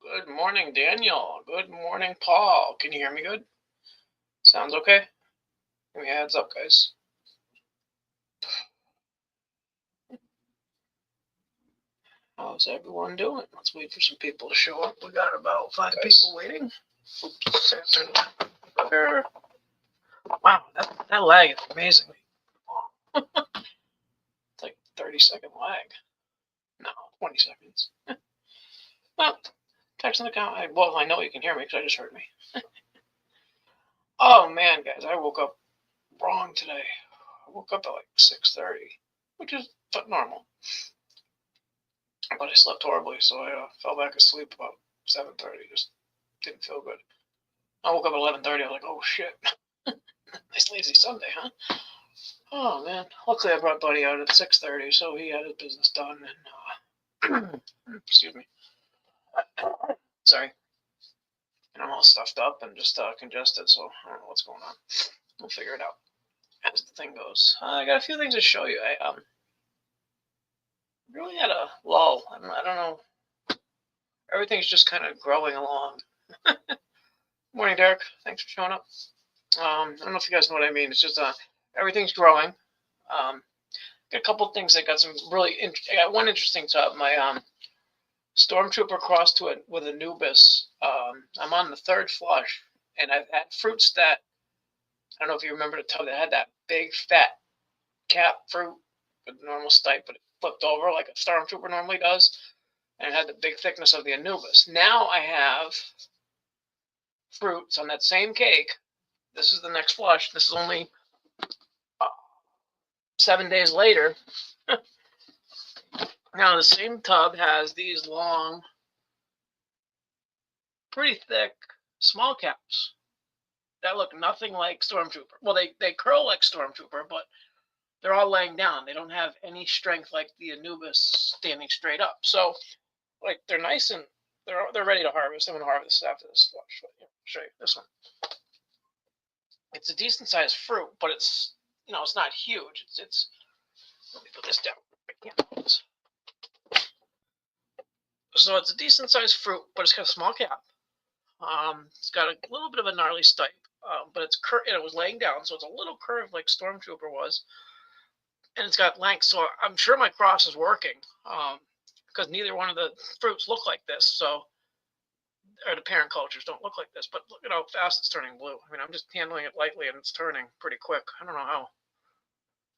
Good morning, Daniel. Good morning, Paul. Can you hear me good? Sounds okay? Give me a heads up, guys. How's everyone doing? Let's wait for some people to show up. We got about 5 people waiting. Wow, that lag is amazingly. It's like 30-second lag. No, 20 seconds. Well, text in the comment. Well, I know you can hear me because I just heard me. Oh man, guys, I woke up wrong today. I woke up at like 6:30, which is normal. But I slept horribly, so I fell back asleep about 7:30. Just didn't feel good. I woke up at 11:30. I was like, oh shit. Nice lazy Sunday, huh? Oh man. Luckily I brought Buddy out at 6:30, so he had his business done. And excuse me. Sorry. And I'm all stuffed up and just congested, so I don't know what's going on. We'll figure it out as the thing goes. I got a few things to show you. I really had a lull. I don't know. Everything's just kind of growing along. Morning, Derek. Thanks for showing up. I don't know if you guys know what I mean. It's just everything's growing. Got a couple things that got some really. I got one interesting tub. My Stormtrooper crossed to it with Anubis. I'm on the third flush, and I've had fruits that I don't know if you remember the tub that had that big fat cap fruit with normal stipe, but it flipped over like a Stormtrooper normally does, and it had the big thickness of the Anubis. Now I have fruits on that same cake. This is the next flush. This is only 7 days later. Now the same tub has these long, pretty thick, small caps that look nothing like Stormtrooper. Well, they curl like Stormtrooper, but they're all laying down. They don't have any strength like the Anubis standing straight up. So, like, they're nice and they're ready to harvest. I'm gonna harvest after this flush. I'll show you this one. It's a decent sized fruit, but it's it's not huge. It's let me put this down. I can't hold this. So it's a decent sized fruit, but it's got a small cap. It's got a little bit of a gnarly stipe, but it's curved. It was laying down, so it's a little curved like Stormtrooper was, and it's got length. So I'm sure my cross is working, because neither one of the fruits look like this. So, or the parent cultures don't look like this. But look at how fast it's turning blue. I mean, I'm just handling it lightly, and it's turning pretty quick. I don't know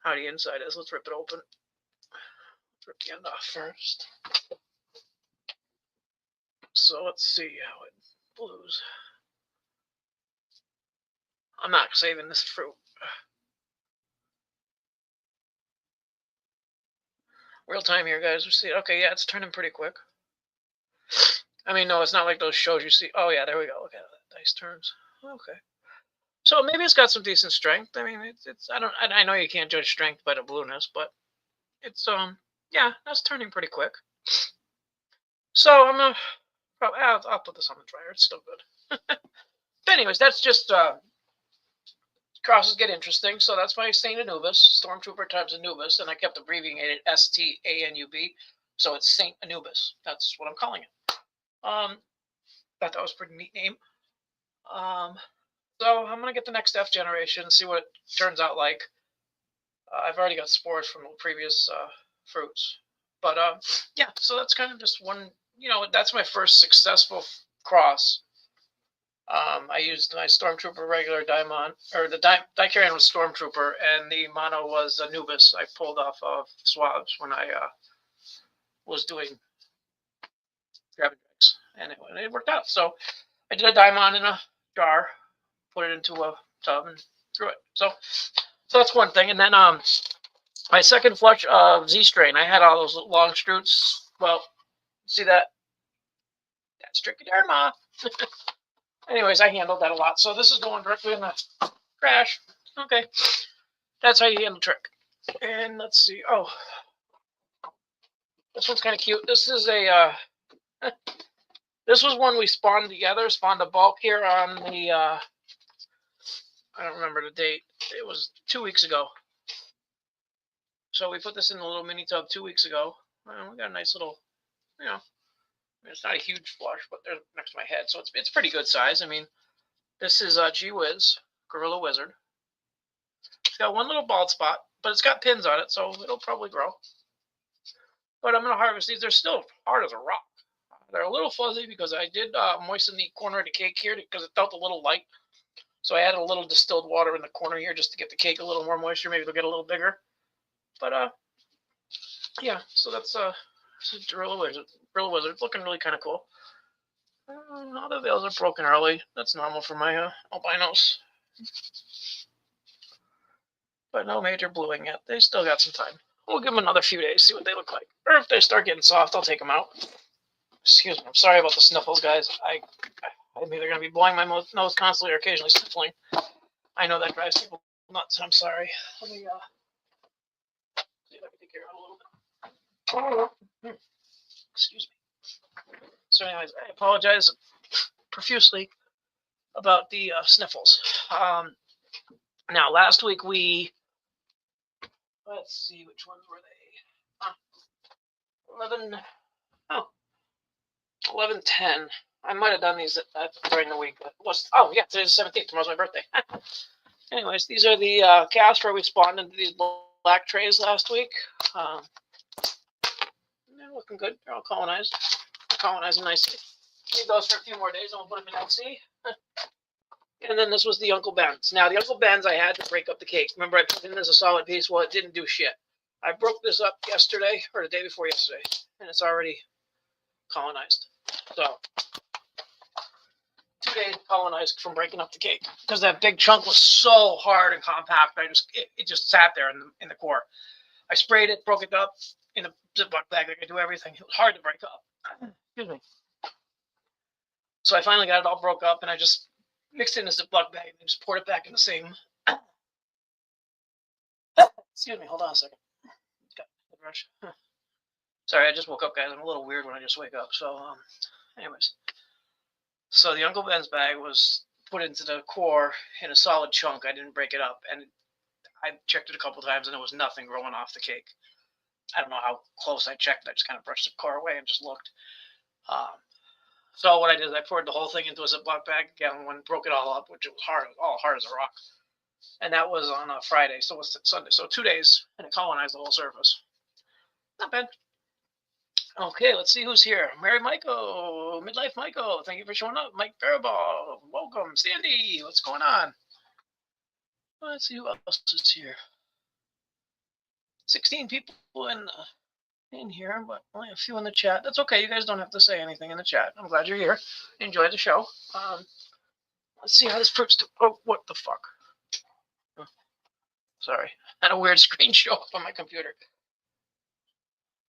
how the inside is. Let's rip it open. Let's rip the end off first. So let's see how it blues. I'm not saving this fruit. Real time here, guys. We see. Okay, yeah, it's turning pretty quick. I mean, no, it's not like those shows you see. Oh yeah, there we go. Look at that. Nice turns. Okay. So maybe it's got some decent strength. I mean, it's I know you can't judge strength by the blueness, but it's yeah, that's turning pretty quick. So I'm gonna probably I'll put this on the dryer. It's still good. But anyways, that's just crosses get interesting. So that's why Saint Anubis, Stormtrooper times Anubis, and I kept abbreviating it STANUB. So it's Saint Anubis. That's what I'm calling it. Thought that was a pretty neat name. So I'm gonna get the next F generation, see what it turns out like. I've already got spores from the previous fruits, but yeah. So that's kind of just one. That's my first successful cross. I used my Stormtrooper regular Daimon, or the Dicarian was Stormtrooper, and the mono was Anubis. I pulled off of swabs when I was doing grabbing drinks, and it worked out. So I did a Daimon in a jar, put it into a tub, and threw it. So that's one thing. And then my second flush of Z strain, I had all those long stroots. Well, see that? That's trichoderma. Anyways, I handled that a lot. So this is going directly in the trash. Okay. That's how you handle trick. And let's see. Oh, this one's kind of cute. This is a this was one we spawned together, spawned a bulk here on the I don't remember the date. It was 2 weeks ago. So we put this in a little mini tub 2 weeks ago. Well, we got a nice little, let me It's not a huge flush, but they're next to my head, so it's pretty good size. I mean, this is Gee Whiz Gorilla Wizard. It's got one little bald spot, but it's got pins on it, so it'll probably grow. But I'm gonna harvest these. They're still hard as a rock. They're a little fuzzy because I did moisten the corner of the cake here because it felt a little light. So I added a little distilled water in the corner here just to get the cake a little more moisture. Maybe they'll get a little bigger. But yeah. So that's Gorilla Wizard. Gorilla Wizard. It's looking really kind of cool. All the veils are broken early. That's normal for my albinos. But no major bluing yet. They still got some time. We'll give them another few days, see what they look like. Or if they start getting soft, I'll take them out. Excuse me. I'm sorry about the sniffles, guys. I'm either going to be blowing my nose constantly or occasionally sniffling. I know that drives people nuts. I'm sorry. Let me see if I can take care of it a little bit. Excuse me. So anyways, I apologize profusely about the sniffles. Now, last week let's see, which ones were they? 11:10. I might have done these during the week. But yeah, today's the 17th. Tomorrow's my birthday. Anyways, these are the casts where we spawned into these black trays last week. They're looking good. They're all colonized. Colonizing nicely. Leave those for a few more days and we'll put them in NC. And then this was the Uncle Ben's. Now, the Uncle Ben's, I had to break up the cake. Remember, I put it in as a solid piece? Well, it didn't do shit. I broke this up yesterday, or the day before yesterday, and it's already colonized. So, 2 days colonized from breaking up the cake. Because that big chunk was so hard and compact, it just sat there in the core. I sprayed it, broke it up in a Ziploc bag. I could do everything. It was hard to break up. Excuse me. So I finally got it all broke up, and I just mixed it in a Ziploc bag and just poured it back in the same. Excuse me, hold on a second. Got the brush. Sorry, I just woke up, guys. I'm a little weird when I just wake up. So, anyways. So the Uncle Ben's bag was put into the core in a solid chunk. I didn't break it up, and I checked it a couple times, and there was nothing growing off the cake. I don't know how close I checked. I just kind of brushed the core away and just looked. So what I did is I poured the whole thing into a Ziploc bag again and broke it all up, which it was hard, all hard as a rock. And that was on a Friday, so it's Sunday. So 2 days, and it colonized the whole surface. Not bad. Okay, let's see who's here. Mary Myco, Midlife Myco, thank you for showing up. Mike Baraball, welcome. Sandy, what's going on? Let's see who else is here. 16 people in here, but only a few in the chat. That's okay. You guys don't have to say anything in the chat. I'm glad you're here. Enjoy the show. Let's see how this proves to. Oh, what the fuck? Sorry, I had a weird screen show up on my computer.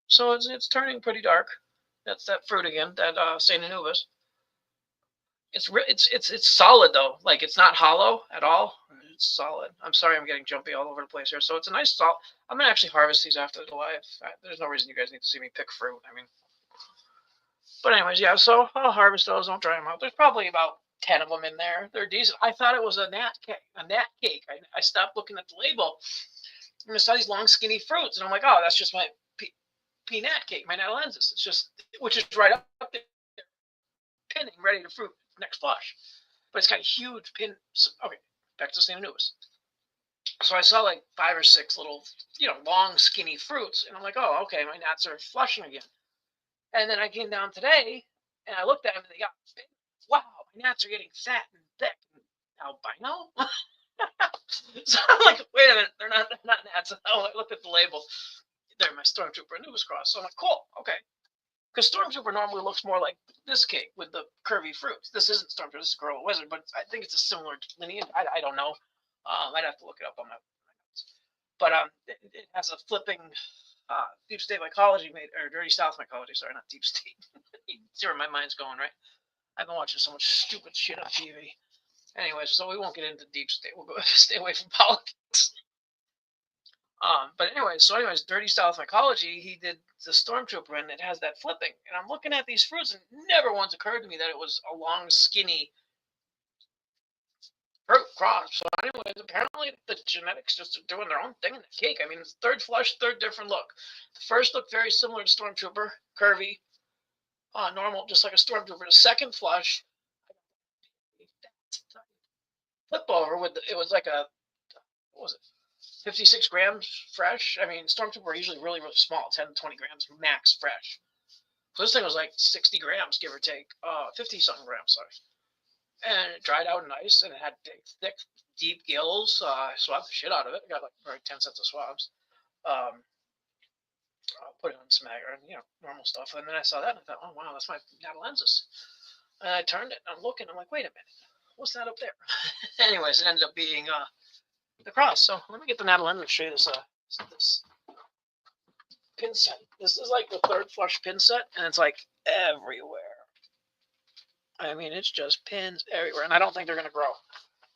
So it's turning pretty dark. That's that fruit again. That Saint Anubis. It's solid though. Like it's not hollow at all. It's solid. I'm sorry, I'm getting jumpy all over the place here. So it's a nice salt. I'm gonna actually harvest these after the live. There's no reason you guys need to see me pick fruit. I mean, but anyways, yeah. So I'll harvest those. I'll dry them out. There's probably about 10 of them in there. They're decent. I thought it was a gnat cake. I stopped looking at the label. And I saw these long, skinny fruits, and I'm like, oh, that's just my peanut cake, my natalensis. It's just, which is right up there, pinning, ready to fruit next flush. But it's got huge pin. Okay, back to St. Anubis. So I saw like 5 or 6 little, long, skinny fruits, and I'm like, oh, okay, my gnats are flushing again. And then I came down today, and I looked at them, and they got, wow, my gnats are getting fat and thick and albino. So I'm like, wait a minute, they're not gnats. Oh, I looked at the label. They're my Stormtrooper Anubis cross. So I'm like, cool, okay. Because Stormtrooper normally looks more like this cake with the curvy fruits. This isn't Stormtrooper, this is Gorilla Wizard, but I think it's a similar lineage. I don't know. I'd have to look it up on my notes. But it has a flipping Deep State Mycology, or Dirty South Mycology, sorry, not Deep State. You see where my mind's going, right? I've been watching so much stupid shit on TV. Anyways, so we won't get into Deep State. We'll stay away from politics. But anyways, Dirty South Mycology, he did the Stormtrooper, and it has that flipping. And I'm looking at these fruits, and it never once occurred to me that it was a long, skinny fruit cross. So anyways, apparently the genetics just are doing their own thing in the cake. I mean, it's third flush, third different look. The first looked very similar to Stormtrooper, curvy. normal, just like a stormtrooper. The second flush, flip over with it was like a, what was it, 56 grams fresh. I mean, stormtrooper are usually really, really small, 10 to 20 grams max fresh. So this thing was like 60 grams, give or take, 50 something grams, sorry. And it dried out nice, and it had big, thick, deep gills. I swabbed the shit out of it. I got like 10 sets of swabs. Um, put it on some agar and normal stuff. And then I saw that and I thought, oh wow, that's my natalensis. And I turned it and I'm looking. I'm like, wait a minute, what's that up there? Anyways, it ended up being the cross. So let me get the natalensis and show you this pin set. This is like the third flush pin set, and it's like everywhere. I mean, it's just pins everywhere, and I don't think they're going to grow.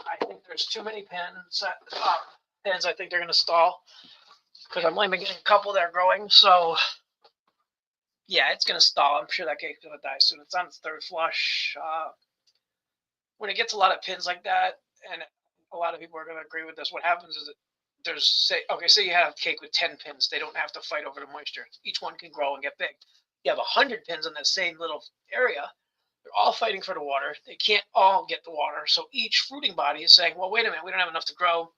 I think there's too many pins. I think they're going to stall because I'm only getting a couple that are growing. So yeah, it's going to stall. I'm sure that cake's going to die soon. It's on its third flush. When it gets a lot of pins like that, and a lot of people are going to agree with this, what happens is that there's, say you have a cake with 10 pins. They don't have to fight over the moisture. Each one can grow and get big. You have 100 pins in that same little area. They're all fighting for the water. They can't all get the water. So each fruiting body is saying, well, wait a minute, we don't have enough to grow.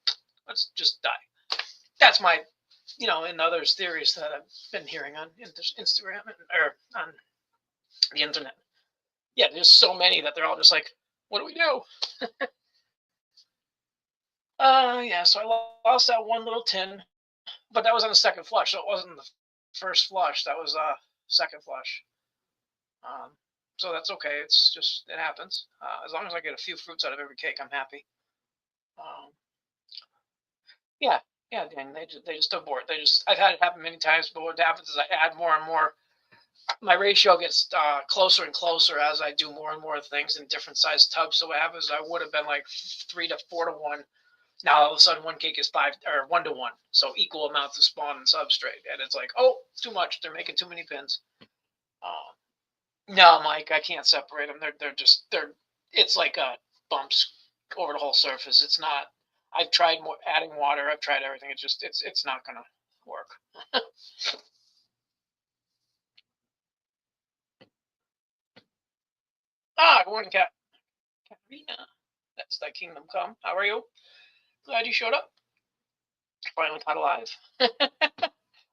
Let's just die. That's my, and others theories that I've been hearing on Instagram or on the internet. Yeah, there's so many that they're all just like, what do we do? Yeah, so I lost that one little tin, but that was on the second flush. So it wasn't the first flush. That was second flush. So that's okay. It's just, it happens. As long as I get a few fruits out of every cake, I'm happy. Yeah, Dan, they just abort. I've had it happen many times, but what happens is I add more and more. My ratio gets closer and closer as I do more and more things in different sized tubs. So what happens is I would have been like 3 to 4 to 1. Now all of a sudden one cake is 5 or 1 to 1. So equal amounts of spawn and substrate. And it's like, oh, too much. They're making too many pins. No, Mike, I can't separate them. It's like bumps over the whole surface. It's not. I've tried adding water. I've tried everything. It's not gonna work. Good morning, Katarina. That's thy kingdom come. How are you? Glad you showed up. Finally caught alive.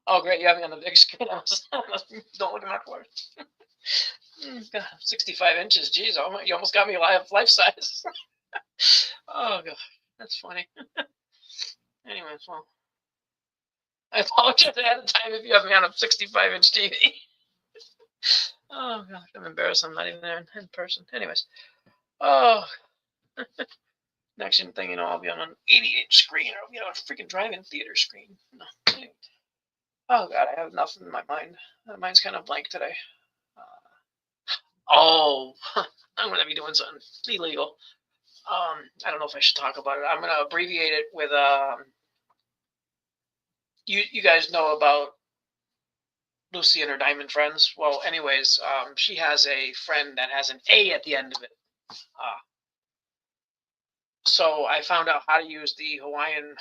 Oh, great! You have me on the big screen. Don't look at my floor. God, 65 inches. Jeez, you almost got me life size. Oh god, that's funny. Anyways, well, I apologize ahead of time if you have me on a 65-inch TV. Oh gosh, I'm embarrassed. I'm not even there in person. Anyways, oh, next thing you know, I'll be on an 80-inch screen, or I'll be on a freaking drive-in theater screen. No. Anyway. Oh god, I have nothing in my mind. My mind's kind of blank today. I'm gonna be doing something illegal. I don't know if I should talk about it. I'm gonna abbreviate it with you guys know about Lucy and her diamond friends. Well, anyways, she has a friend that has an A at the end of it. So I found out how to use the Hawaiian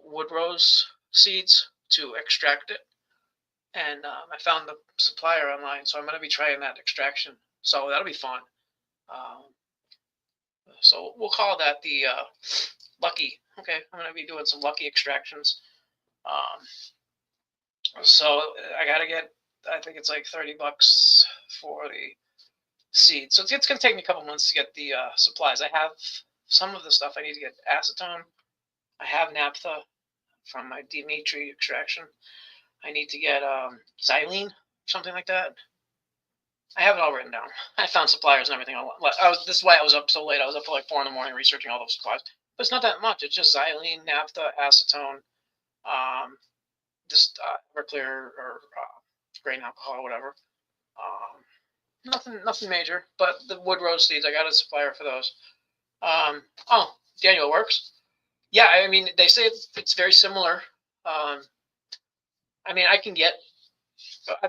wood rose seeds to extract it. And I found the supplier online, so I'm going to be trying that extraction. So that'll be fun. So we'll call that the lucky. Okay, I'm going to be doing some lucky extractions. So I got to get, I think it's like $30 for the seed. So it's going to take me a couple months to get the supplies. I have some of the stuff. I need to get acetone. I have naphtha from my Dimitri extraction. I need to get xylene, something like that. I have it all written down. I found suppliers and everything. This is why I was up so late. I was up till like 4 in the morning researching all those supplies. But it's not that much. It's just xylene, naphtha, acetone, just Everclear or grain alcohol or whatever. Nothing major. But the wood rose seeds, I got a supplier for those. Daniel, works. Yeah, I mean, they say it's very similar. I mean, I've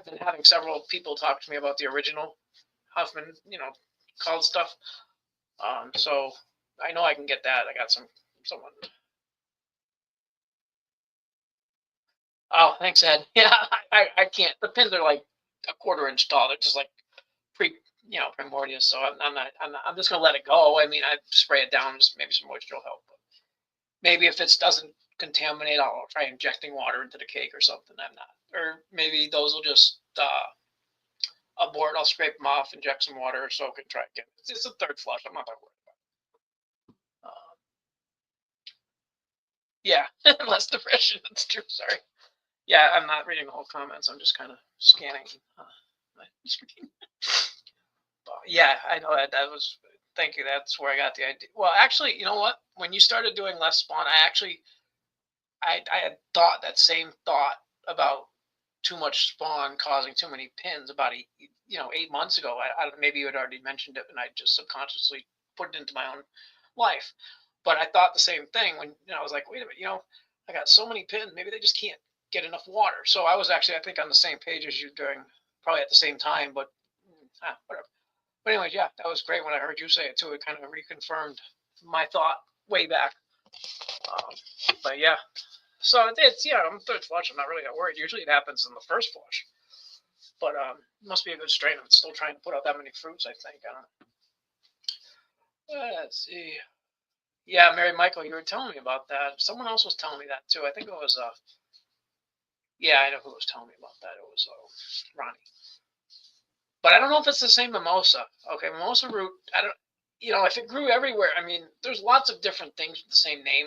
been having several people talk to me about the original Huffman, called stuff. So I know I can get that. I got someone. Oh, thanks, Ed. Yeah, I can't. The pins are like a quarter-inch tall. They're just like primordial. So I'm just gonna let it go. I mean, I spray it down, just maybe some moisture will help. But maybe if it doesn't contaminate, I'll try injecting water into the cake or something. I'm not, or maybe those will just abort. I'll scrape them off, inject some water, soak it, try again. It's a third flush. I'm not that worried about it. Yeah, less depression. That's true. Sorry. Yeah, I'm not reading the whole comments. I'm just kind of scanning my screen. Yeah, I know that was. Thank you. That's where I got the idea. Well, actually, you know what? When you started doing less spawn, I had thought that same thought about too much spawn causing too many pins about 8 months ago. Maybe you had already mentioned it, and I just subconsciously put it into my own life. But I thought the same thing when I was like, wait a minute, I got so many pins. Maybe they just can't get enough water. So I was actually, I think, on the same page as you during probably at the same time, but whatever. But anyways, yeah, that was great when I heard you say it too. It kind of reconfirmed my thought way back. But yeah, so it's I'm third flush. I'm not really that worried. Usually it happens in the first flush, but it must be a good strain. I'm still trying to put out that many fruits. I think. I don't know. Let's see. Yeah, Mary Michael, you were telling me about that. Someone else was telling me that too. I think it was yeah, I know who was telling me about that. It was Ronnie. But I don't know if it's the same mimosa. Okay, mimosa root. I don't. If it grew everywhere. I mean, there's lots of different things with the same name.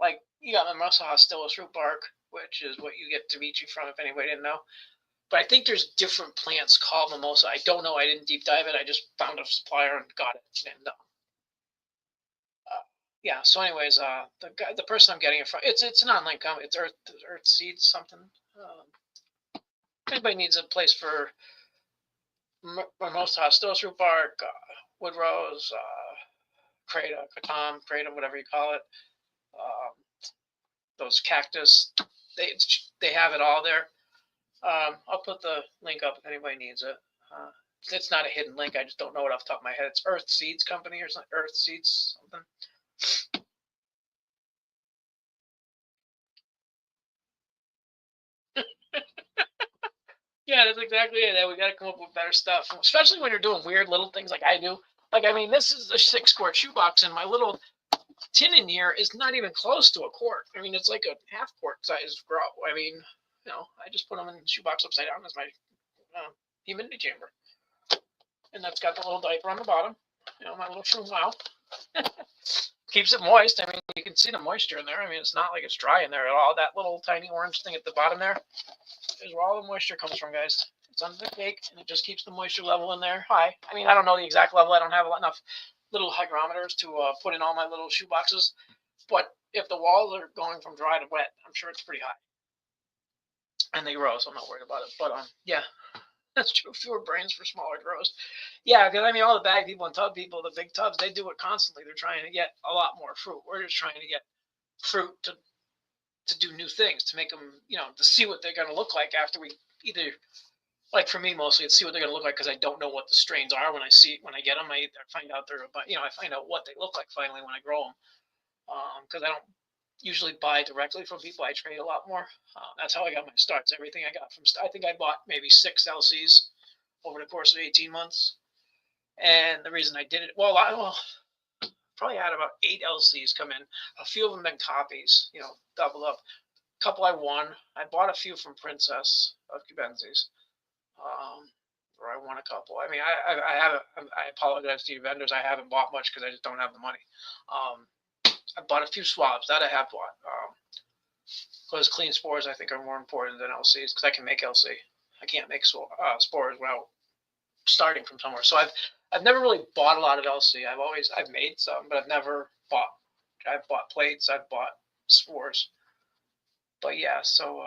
Like you got Mimosa hostilis root bark, which is what you get Dimitri from. If anybody didn't know. But I think there's different plants called mimosa. I don't know. I didn't deep dive it. I just found a supplier and got it. And yeah. So, anyways, the person I'm getting it from, it's an online company. It's Earth Seeds something. If anybody needs a place for mimosa hostilis root bark, wood rose, kratom, whatever you call it, those cactus, they have it all there. I'll put the link up if anybody needs it. It's not a hidden link. I just don't know it off the top of my head. It's Earth Seeds Company or something. Earth Seeds something. Yeah, that's exactly it. We got to come up with better stuff, especially when you're doing weird little things like I do. Like, I mean, this is a 6-quart shoebox, and my little tin in here is not even close to a quart. I mean, it's like a half-quart size grow. I mean, I just put them in the shoebox upside down as my humidity chamber. And that's got the little diaper on the bottom. My little shroom wow. Keeps it moist. I mean, you can see the moisture in there. I mean, it's not like it's dry in there at all. That little tiny orange thing at the bottom there is where all the moisture comes from, guys. It's under the cake, and it just keeps the moisture level in there high. I mean, I don't know the exact level. I don't have enough little hygrometers to put in all my little shoe boxes. But if the walls are going from dry to wet, I'm sure it's pretty high. And they grow, so I'm not worried about it. But yeah, that's true. Fewer brains for smaller grows. Yeah, because I mean, all the bag people and tub people, the big tubs, they do it constantly. They're trying to get a lot more fruit. We're just trying to get fruit to do new things, to make them, to see what they're going to look like after we either, like for me mostly, it's see what they're going to look like because I don't know what the strains are when I get them. I find out I find out what they look like finally when I grow them, because I don't usually buy directly from people. I trade a lot more. That's how I got my starts. Everything I got from, I think I bought maybe 6 LCs over the course of 18 months. And the reason I did it, well, probably had about 8 LCs come in. A few of them been copies, double up. A couple I won. I bought a few from Princess of Cubensis, or I won a couple. I mean, I haven't. I apologize to you vendors. I haven't bought much because I just don't have the money. I bought a few swabs that I have bought. Because clean spores I think are more important than LCs because I can make LC. I can't make spores without starting from somewhere. So I've never really bought a lot of LC. I've made some, but I've never bought. I've bought plates. I've bought spores. But yeah, so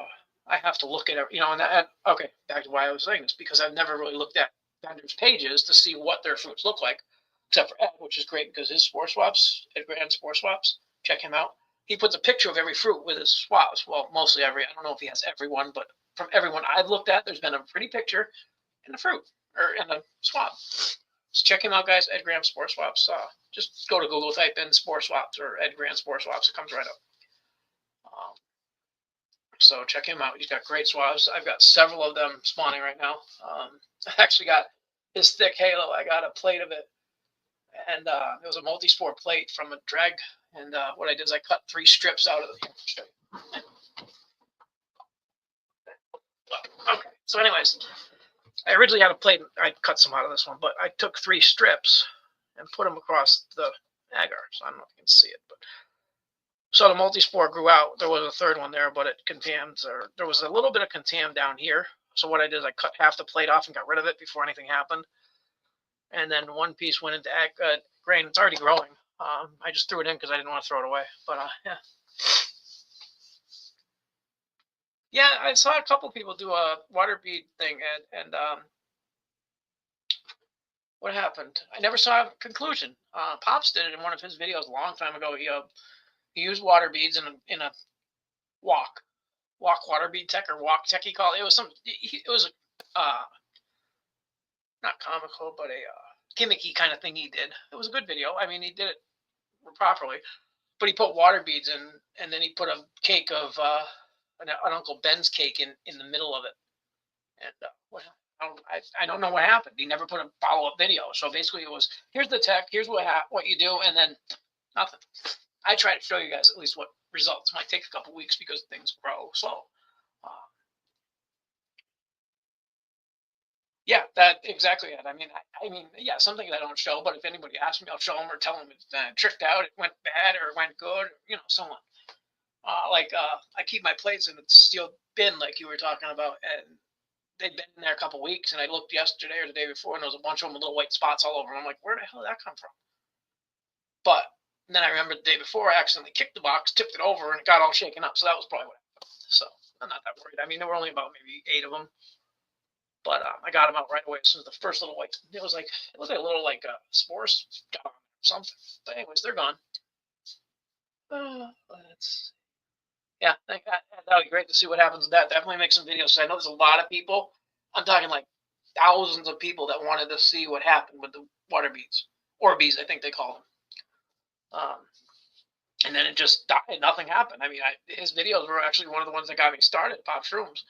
I have to look at it, and okay, back to why I was saying this, because I've never really looked at vendors' pages to see what their fruits look like, except for Ed, which is great because his spore swaps, Ed Grand Spore Swaps, check him out. He puts a picture of every fruit with his swaps. Well, mostly every. I don't know if he has every one, but from everyone I've looked at, there's been a pretty picture in the fruit or in the swab. So check him out, guys. Ed Graham Spore Swaps. Just go to Google, type in Spore Swaps or Ed Graham Spore Swaps. It comes right up. So check him out. He's got great swabs. I've got several of them spawning right now. I actually got his thick halo. I got a plate of it, and it was a multi-spore plate from a dreg. And what I did is I cut 3 strips out of the. Okay. So, anyways, I originally had a plate. I cut some out of this one, but I took 3 strips and put them across the agar. So I don't know if you can see it, but so the multi-spore grew out. There was a third one there, but it contamined, or there was a little bit of contam down here. So what I did is I cut half the plate off and got rid of it before anything happened. And then one piece went into grain. It's already growing. I just threw it in because I didn't want to throw it away. But yeah. Yeah, I saw a couple people do a water bead thing, and what happened? I never saw a conclusion. Pops did it in one of his videos a long time ago. He used water beads in a walk water bead tech, or walk tech he called it. It was some. It was a not comical, but a gimmicky kind of thing he did. It was a good video. I mean, he did it properly, but he put water beads in, and then he put a cake of an Uncle Ben's cake in the middle of it. And I don't know what happened. He never put a follow-up video. So basically, it was, here's the tech, here's what you do, and then nothing. I try to show you guys at least what results. Might take a couple weeks because things grow slow. Yeah, that exactly it. I mean, yeah, something I don't show, but if anybody asks me, I'll show them or tell them it's tricked out, it went bad, or it went good, or, so on. I keep my plates in a steel bin, like you were talking about, and they'd been in there a couple weeks, and I looked yesterday or the day before, and there was a bunch of them with little white spots all over. And I'm like, where the hell did that come from? But then I remember the day before, I accidentally kicked the box, tipped it over, and it got all shaken up. So that was probably what happened. So I'm not that worried. I mean, there were only about maybe 8 of them. But I got them out right away as soon as the first little white. It was like a little spores got on or something. But anyways, they're gone. Yeah, that would be great to see what happens with that. Definitely make some videos. I know there's a lot of people. I'm talking like thousands of people that wanted to see what happened with the water beads, or bees, I think they call them. And then it just died. Nothing happened. I mean, his videos were actually one of the ones that got me started, Pop Shrooms.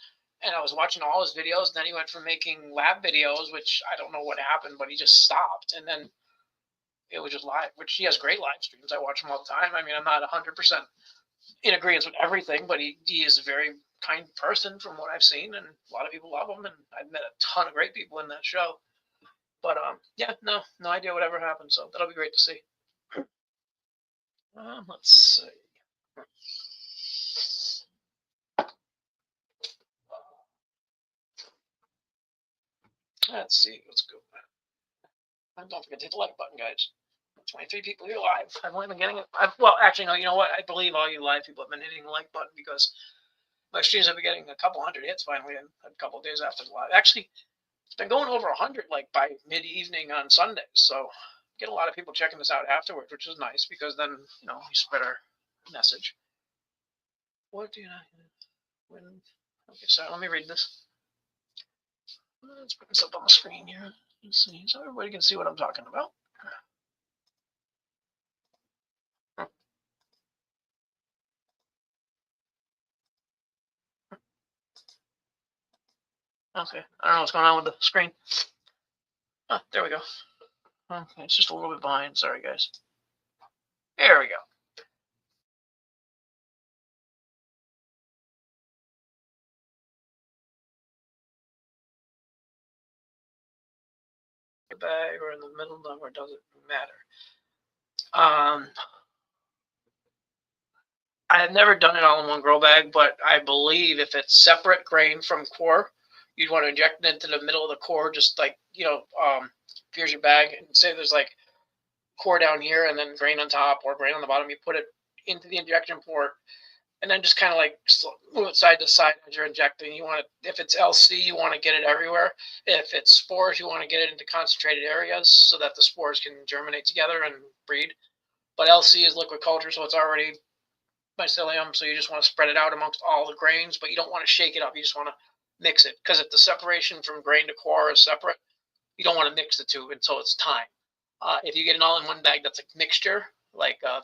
And I was watching all his videos. And then he went from making lab videos, which I don't know what happened, but he just stopped. And then it was just live, which he has great live streams. I watch him all the time. I mean, I'm not 100% in agreement with everything, but he is a very kind person from what I've seen. And a lot of people love him. And I've met a ton of great people in that show. But yeah, no idea whatever happened. So that'll be great to see. Let's see. Let's see. Let's go. And don't forget to hit the like button, guys. 23 people here live. I've only been getting it. Well, actually, no. You know what? I believe all you live people have been hitting the like button because my streams have been getting a couple hundred hits finally a couple of days after the live. Actually, it's been going over 100 like by mid-evening on Sundays. So get a lot of people checking this out afterwards, which is nice because then you spread our message. What do you know? Okay, so let me read this. Let's put this up on the screen here. Let's see, so everybody can see what I'm talking about. Okay, I don't know what's going on with the screen. Oh, there we go. Okay, it's just a little bit behind. Sorry, guys. There we go. Bag or in the middle number, doesn't matter. I've never done it all in one grow bag, but I believe if it's separate grain from core, you'd want to inject it into the middle of the core, just like, here's your bag, and say there's like core down here and then grain on top or grain on the bottom. You put it into the injection port and then just kind of like move it side to side as you're injecting. You want to, if it's LC, you want to get it everywhere. If it's spores, you want to get it into concentrated areas so that the spores can germinate together and breed. But LC is liquid culture, so it's already mycelium, so you just want to spread it out amongst all the grains, but you don't want to shake it up. You just want to mix it, because if the separation from grain to core is separate, you don't want to mix the two until it's time. If you get an all-in-one bag that's a mixture, like of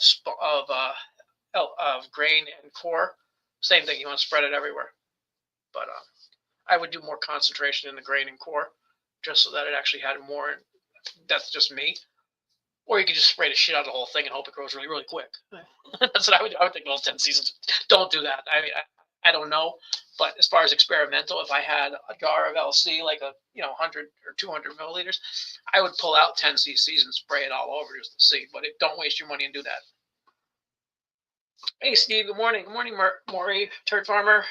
grain and core, Same thing, you want to spread it everywhere. But I would do more concentration in the grain and core, just so that it actually had more. That's just me. Or you could just spray the shit out of the whole thing and hope it grows really, really quick. That's what I would do. I would think those 10 seasons. Don't do that. I don't know. But as far as experimental, if I had a jar of LC, like a 100 or 200 milliliters, I would pull out 10 cc's and spray it all over just to see. But don't waste your money and do that. Hey, Steve. Good morning. Good morning, Maury, Turd Farmer.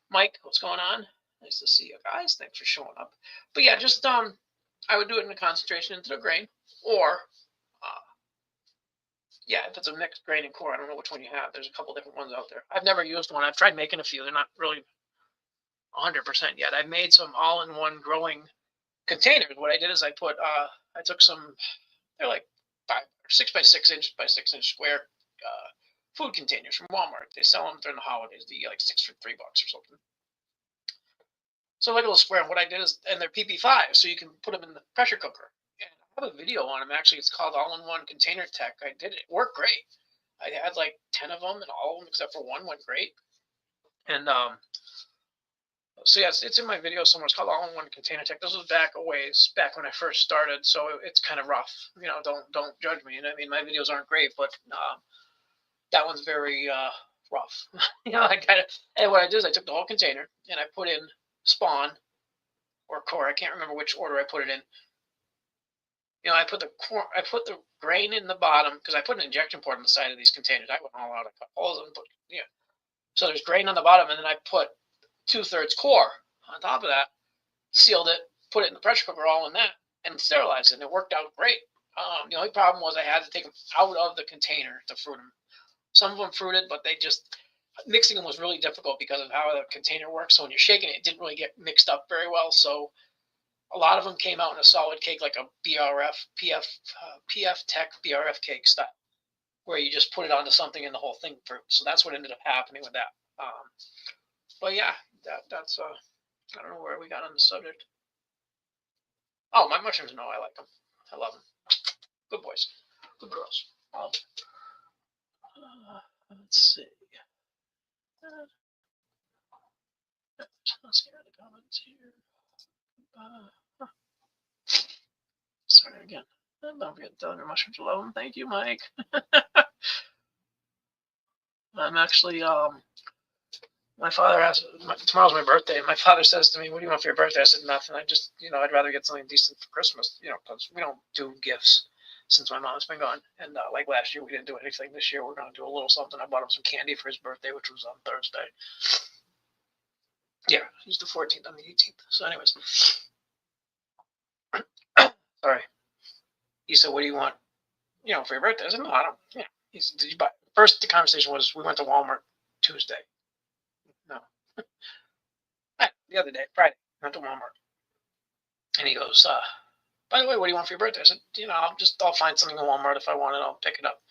Mike, what's going on? Nice to see you guys. Thanks for showing up. But yeah, just I would do it in a concentration into the grain, or yeah, if it's a mixed grain and core, I don't know which one you have. There's a couple different ones out there. I've never used one. I've tried making a few. They're not really 100% yet. I've made some all-in-one growing containers. What I did is I took some, they're like 6 by 6 inch by 6 inch square food containers from Walmart. They sell them during the holidays. They get like 6 for $3 or something. So like a little square. And what I did is, and they're PP5, so you can put them in the pressure cooker. And I have a video on them. Actually, it's called All-in-One Container Tech. I did it. It worked great. I had like 10 of them, and all of them except for one went great. And so yeah, it's in my video somewhere. It's called All-in-One Container Tech. This was back a ways back when I first started, so it's kind of rough. Don't judge me. I mean, my videos aren't great, but that one's very rough. I kind of. And what I did is I took the whole container and I put in spawn or core. I can't remember which order I put it in. I put the grain in the bottom because I put an injection port on the side of these containers. I went all out. I cut holes in them. So there's grain on the bottom, and then I put 2/3 core on top of that, sealed it, put it in the pressure cooker, all in that, and sterilized it. And it worked out great. The only problem was I had to take them out of the container to fruit them. Some of them fruited, but mixing them was really difficult because of how the container works. So when you're shaking it, it didn't really get mixed up very well. So a lot of them came out in a solid cake, like a PF Tech BRF cake style, where you just put it onto something and the whole thing fruits. So that's what ended up happening with that. But yeah, that's I don't know where we got on the subject. Oh, my mushrooms, no, I like them. I love them. Good boys. Good girls. Let's see. Let's see the comments here. Sorry again. Don't forget to tell your mushrooms love them. Thank you, Mike. I'm actually my father asked. Tomorrow's my birthday. My father says to me, "What do you want for your birthday?" I said, "Nothing. I just, I'd rather get something decent for Christmas. Because we don't do gifts since my mom's been gone. And like last year, we didn't do anything. This year, we're going to do a little something. I bought him some candy for his birthday, which was on Thursday. Yeah, he's the 14th. I'm the 18th. So, anyways, sorry. He said, "What do you want? For your birthday?" I said, "No, I don't." Yeah. He said, "Did you buy?" First, the conversation was, we went to Walmart Tuesday. No. The other day, Friday, I went to Walmart. And he goes, "By the way, what do you want for your birthday?" I said, I'll find something in Walmart. If I want it, I'll pick it up.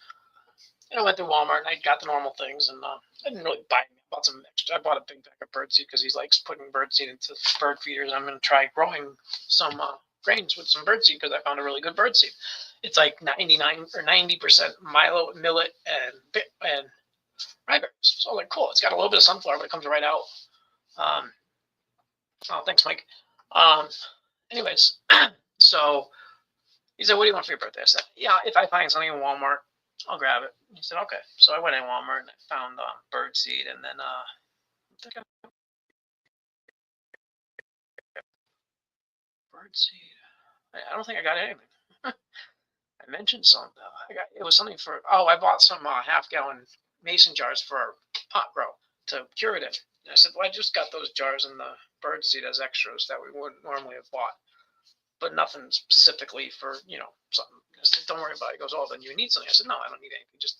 And I went to Walmart and I got the normal things, and I didn't really buy anything. I bought some extra. I bought a big bag of birdseed because he likes putting birdseed into bird feeders. I'm going to try growing some grains with some birdseed because I found a really good birdseed. It's like 99 or 90% milo, millet, and rye berries. So like, cool. It's got a little bit of sunflower, but it comes right out. Oh, thanks, Mike. Anyways, so he said, "What do you want for your birthday?" I said, "Yeah, if I find something in Walmart, I'll grab it." He said, "Okay." So I went in Walmart and I found birdseed, and then birdseed. I don't think I got anything. I mentioned something. It was something for. Oh, I bought some half-gallon mason jars for pot grow to cure it in. And I said, "Well, I just got those jars in the birdseed as extras that we wouldn't normally have bought, but nothing specifically for something." I said, "Don't worry about it." He goes, "Oh, then you need something." I said, "No, I don't need anything. Just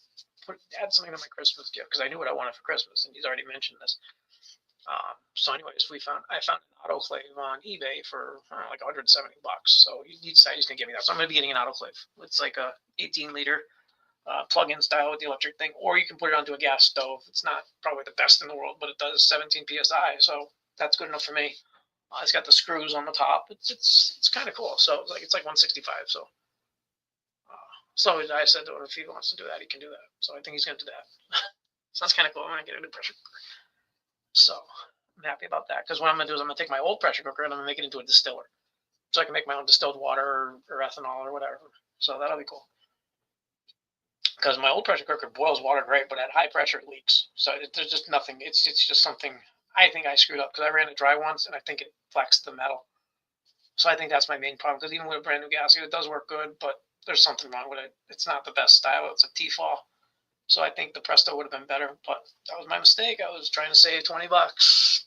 add something to my Christmas gift," because I knew what I wanted for Christmas, and he's already mentioned this. So anyways, I found an autoclave on eBay for like $170. So he decided he's gonna give me that. So I'm gonna be getting an autoclave. It's like a 18-liter plug-in style with the electric thing, or you can put it onto a gas stove. It's not probably the best in the world, but it does 17 psi, so that's good enough for me. It's got the screws on the top. It's kind of cool. So it's like 165. So I said to him, if he wants to do that, he can do that. So I think he's gonna do that. So that's kind of cool. I'm going to get a new pressure cooker. So I'm happy about that, because what I'm going to do is I'm going to take my old pressure cooker and I'm going to make it into a distiller. So I can make my own distilled water or ethanol or whatever. So that'll be cool. Because my old pressure cooker boils water great, but at high pressure it leaks. So there's just nothing. It's just something I think I screwed up, because I ran it dry once and I think it flexed the metal. So I think that's my main problem, because even with a brand new gasket, it does work good, but there's something wrong with it. It's not the best style. It's a T-fall. So I think the Presto would have been better, but that was my mistake. I was trying to save $20.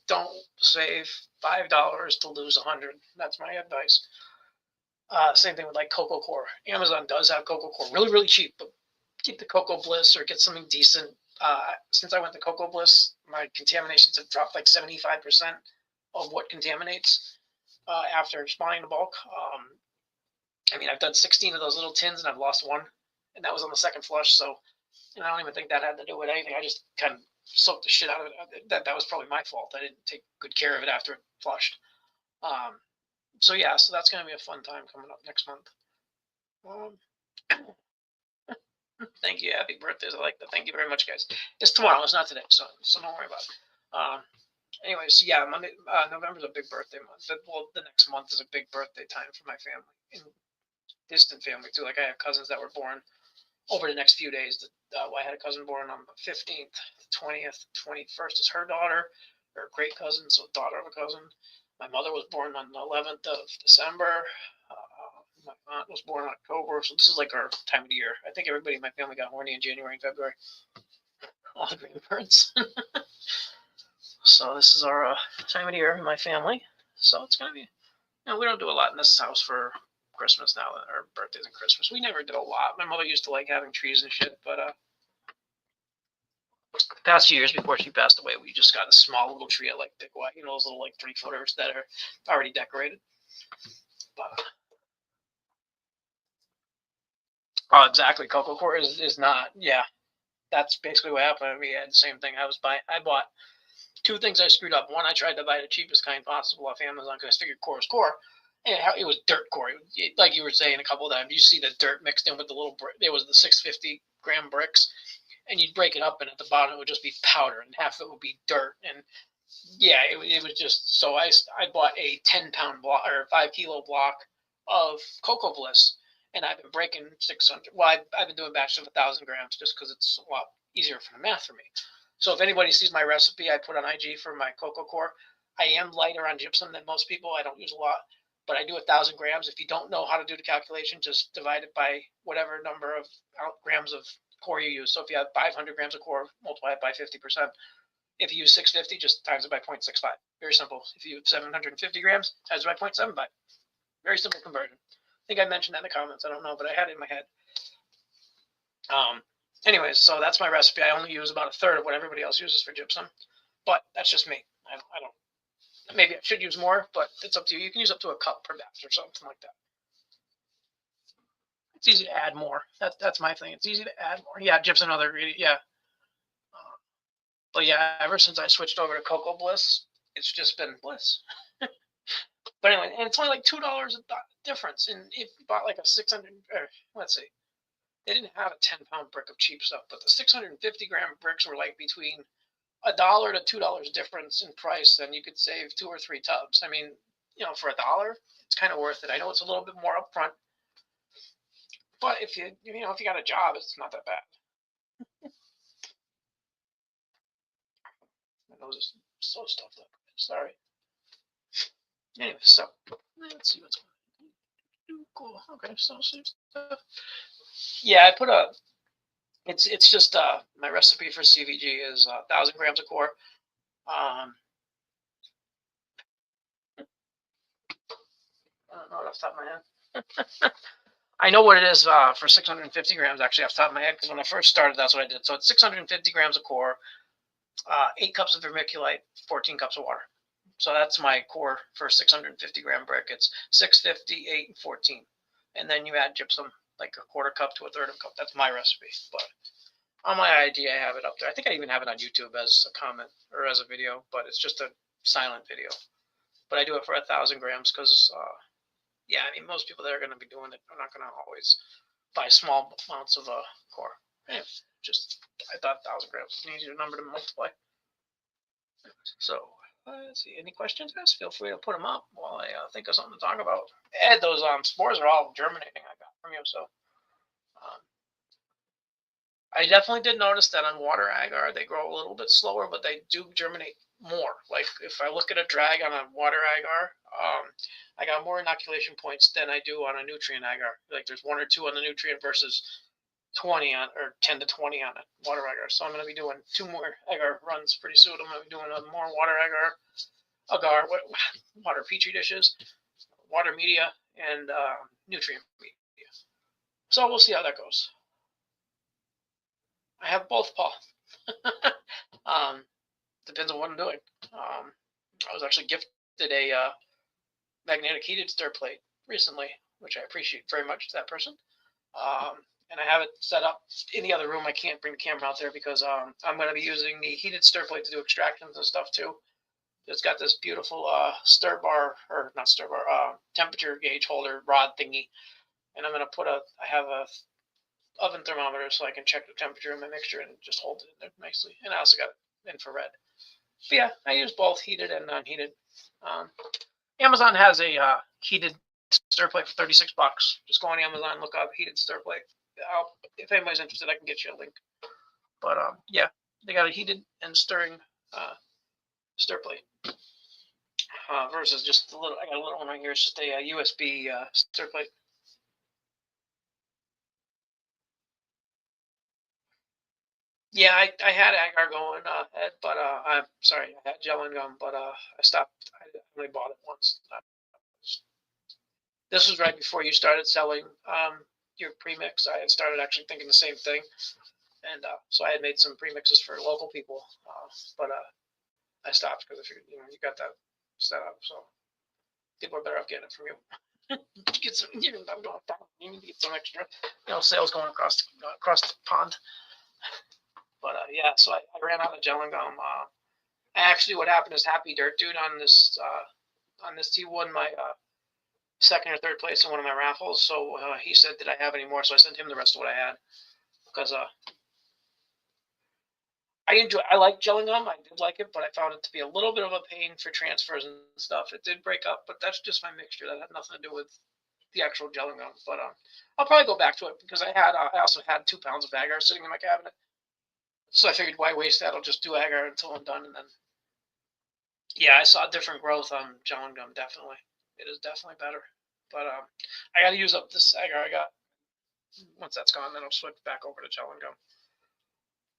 Don't save $5 to lose 100. That's my advice. Same thing with like Cocoa Core. Amazon does have Cocoa Core, really, really cheap, but keep the Cocoa Bliss or get something decent. Since I went to Cocoa Bliss, my contaminations have dropped like 75% of what contaminates after buying the bulk. I mean, I've done 16 of those little tins and I've lost one, and that was on the second flush. So, and I don't even think that had to do with anything. I just kind of soaked the shit out of it. That was probably my fault. I didn't take good care of it after it flushed. So yeah, so that's going to be a fun time coming up next month. Thank you. Happy birthdays. I like that. Thank you very much, guys. It's tomorrow. It's not today, so don't worry about it. Anyways, yeah, Monday, November's a big birthday month. Well, the next month is a big birthday time for my family, and distant family too. Like I have cousins that were born over the next few days. I had a cousin born on the 15th, the 20th, 21st is her daughter, her great cousin, so daughter of a cousin. My mother was born on the 11th of December. My aunt was born in October, so this is like our time of the year. I think everybody in my family got horny in January and February. All the grandparents. So this is our time of the year in my family. So it's going to be, we don't do a lot in this house for Christmas now, or birthdays and Christmas. We never did a lot. My mother used to like having trees and shit, but the past few years before she passed away, we just got a small little tree at like Big White, those little like 3-footers that are already decorated. But oh, exactly. Cocoa Core is not. Yeah, that's basically what happened. We had the same thing. I bought two things I screwed up. One, I tried to buy the cheapest kind possible off Amazon because I figured core is core. And it was dirt core. Like you were saying a couple of times, you see the dirt mixed in with the little brick. It was the 650-gram bricks, and you'd break it up, and at the bottom it would just be powder, and half of it would be dirt. And yeah, it was just so. I bought a 10-pound block or 5-kilo block of Cocoa Bliss, and I've been breaking 600. Well, I've been doing batches of 1,000 grams just because it's a lot easier for the math for me. So if anybody sees my recipe I put on IG for my Cocoa Core, I am lighter on gypsum than most people. I don't use a lot, but I do 1,000 grams. If you don't know how to do the calculation, just divide it by whatever number of grams of core you use. So if you have 500 grams of core, multiply it by 50%. If you use 650, just times it by 0.65. Very simple. If you have 750 grams, times it by 0.75. Very simple conversion. I think I mentioned that in the comments. I don't know, but I had it in my head. Anyways, so that's my recipe. I only use about a third of what everybody else uses for gypsum, but that's just me. I don't. Maybe I should use more, but it's up to you. You can use up to a cup per batch or something like that. It's easy to add more. That's my thing. It's easy to add more. Yeah, gypsum, other ingredient. Yeah. But yeah, ever since I switched over to Cocoa Bliss, it's just been bliss. But anyway, and it's only like $2 difference. And if you bought like a 600, let's see, they didn't have a 10-pound brick of cheap stuff, but the 650-gram bricks were like between $1 to $2 difference in price. Then you could save 2 or 3 tubs. I mean, for $1, it's kind of worth it. I know it's a little bit more upfront, but if you got a job, it's not that bad. My nose is so stuffed up. Sorry. Anyway, so let's see what's going on. Cool. Okay, so stuff. Yeah, I put a. It's just my recipe for CVG is 1,000 grams of core. I don't know off the top of my head. I know what it is for 650 grams actually off the top of my head, because when I first started, that's what I did. So it's 650 grams of core, 8 cups of vermiculite, 14 cups of water. So that's my core for 650-gram brick. It's 650, 8, and 14. And then you add gypsum, like a quarter cup to a third of a cup. That's my recipe. But on my ID, I have it up there. I think I even have it on YouTube as a comment or as a video, but it's just a silent video. But I do it for 1,000 grams because, yeah, I mean, most people that are going to be doing it are not going to always buy small amounts of core. Anyway, just I thought 1,000 grams was an easier number to multiply. So let's see. Any questions, guys? Feel free to put them up while I think of something to talk about. Ed, those spores are all germinating I got from you, so. I definitely did notice that on water agar, they grow a little bit slower, but they do germinate more. Like if I look at a drag on a water agar, I got more inoculation points than I do on a nutrient agar. Like there's 1 or 2 on the nutrient versus 20 on, or 10 to 20 on a water agar. So I'm going to be doing 2 more agar runs pretty soon. I'm going to be doing a more water agar, water petri dishes, water media, and nutrient media. So we'll see how that goes. I have both, Paul. Depends on what I'm doing. I was actually gifted a magnetic heated stir plate recently, which I appreciate very much to that person. And I have it set up in the other room. I can't bring the camera out there because I'm going to be using the heated stir plate to do extractions and stuff too. It's got this beautiful stir bar, or not stir bar, temperature gauge holder rod thingy. And I'm going to put I have a oven thermometer so I can check the temperature of my mixture and just hold it in there nicely. And I also got infrared. But yeah, I use both heated and non-heated. Amazon has a heated stir plate for $36. Just go on Amazon, look up heated stir plate. If anybody's interested, I can get you a link. But yeah, they got a heated and stirring stir plate versus just a little. I got a little one right here. It's just a USB stir plate. Yeah, I had agar going, Ed, but I'm sorry, I had gel and gum, but I stopped. I only bought it once. This was right before you started selling your premix. I had started actually thinking the same thing, and so I had made some premixes for local people, but I stopped because if you got that set up, so people are better off getting it from you. Get some, I'm going down. You need to get some extra, sales going across the pond. But yeah, so I ran out of gel and gum. Actually, what happened is Happy Dirt Dude on this he won my second or third place in one of my raffles. So he said, "Did I have any more?" So I sent him the rest of what I had because I like gel and gum. I did like it, but I found it to be a little bit of a pain for transfers and stuff. It did break up, but that's just my mixture. That had nothing to do with the actual gel and gum. But I'll probably go back to it because I also had 2 pounds of agar sitting in my cabinet. So I figured, why waste that? I'll just do agar until I'm done, and then. Yeah, I saw different growth on gel and gum. Definitely, it is definitely better. But I got to use up this agar I got. Once that's gone, then I'll switch back over to gel and gum.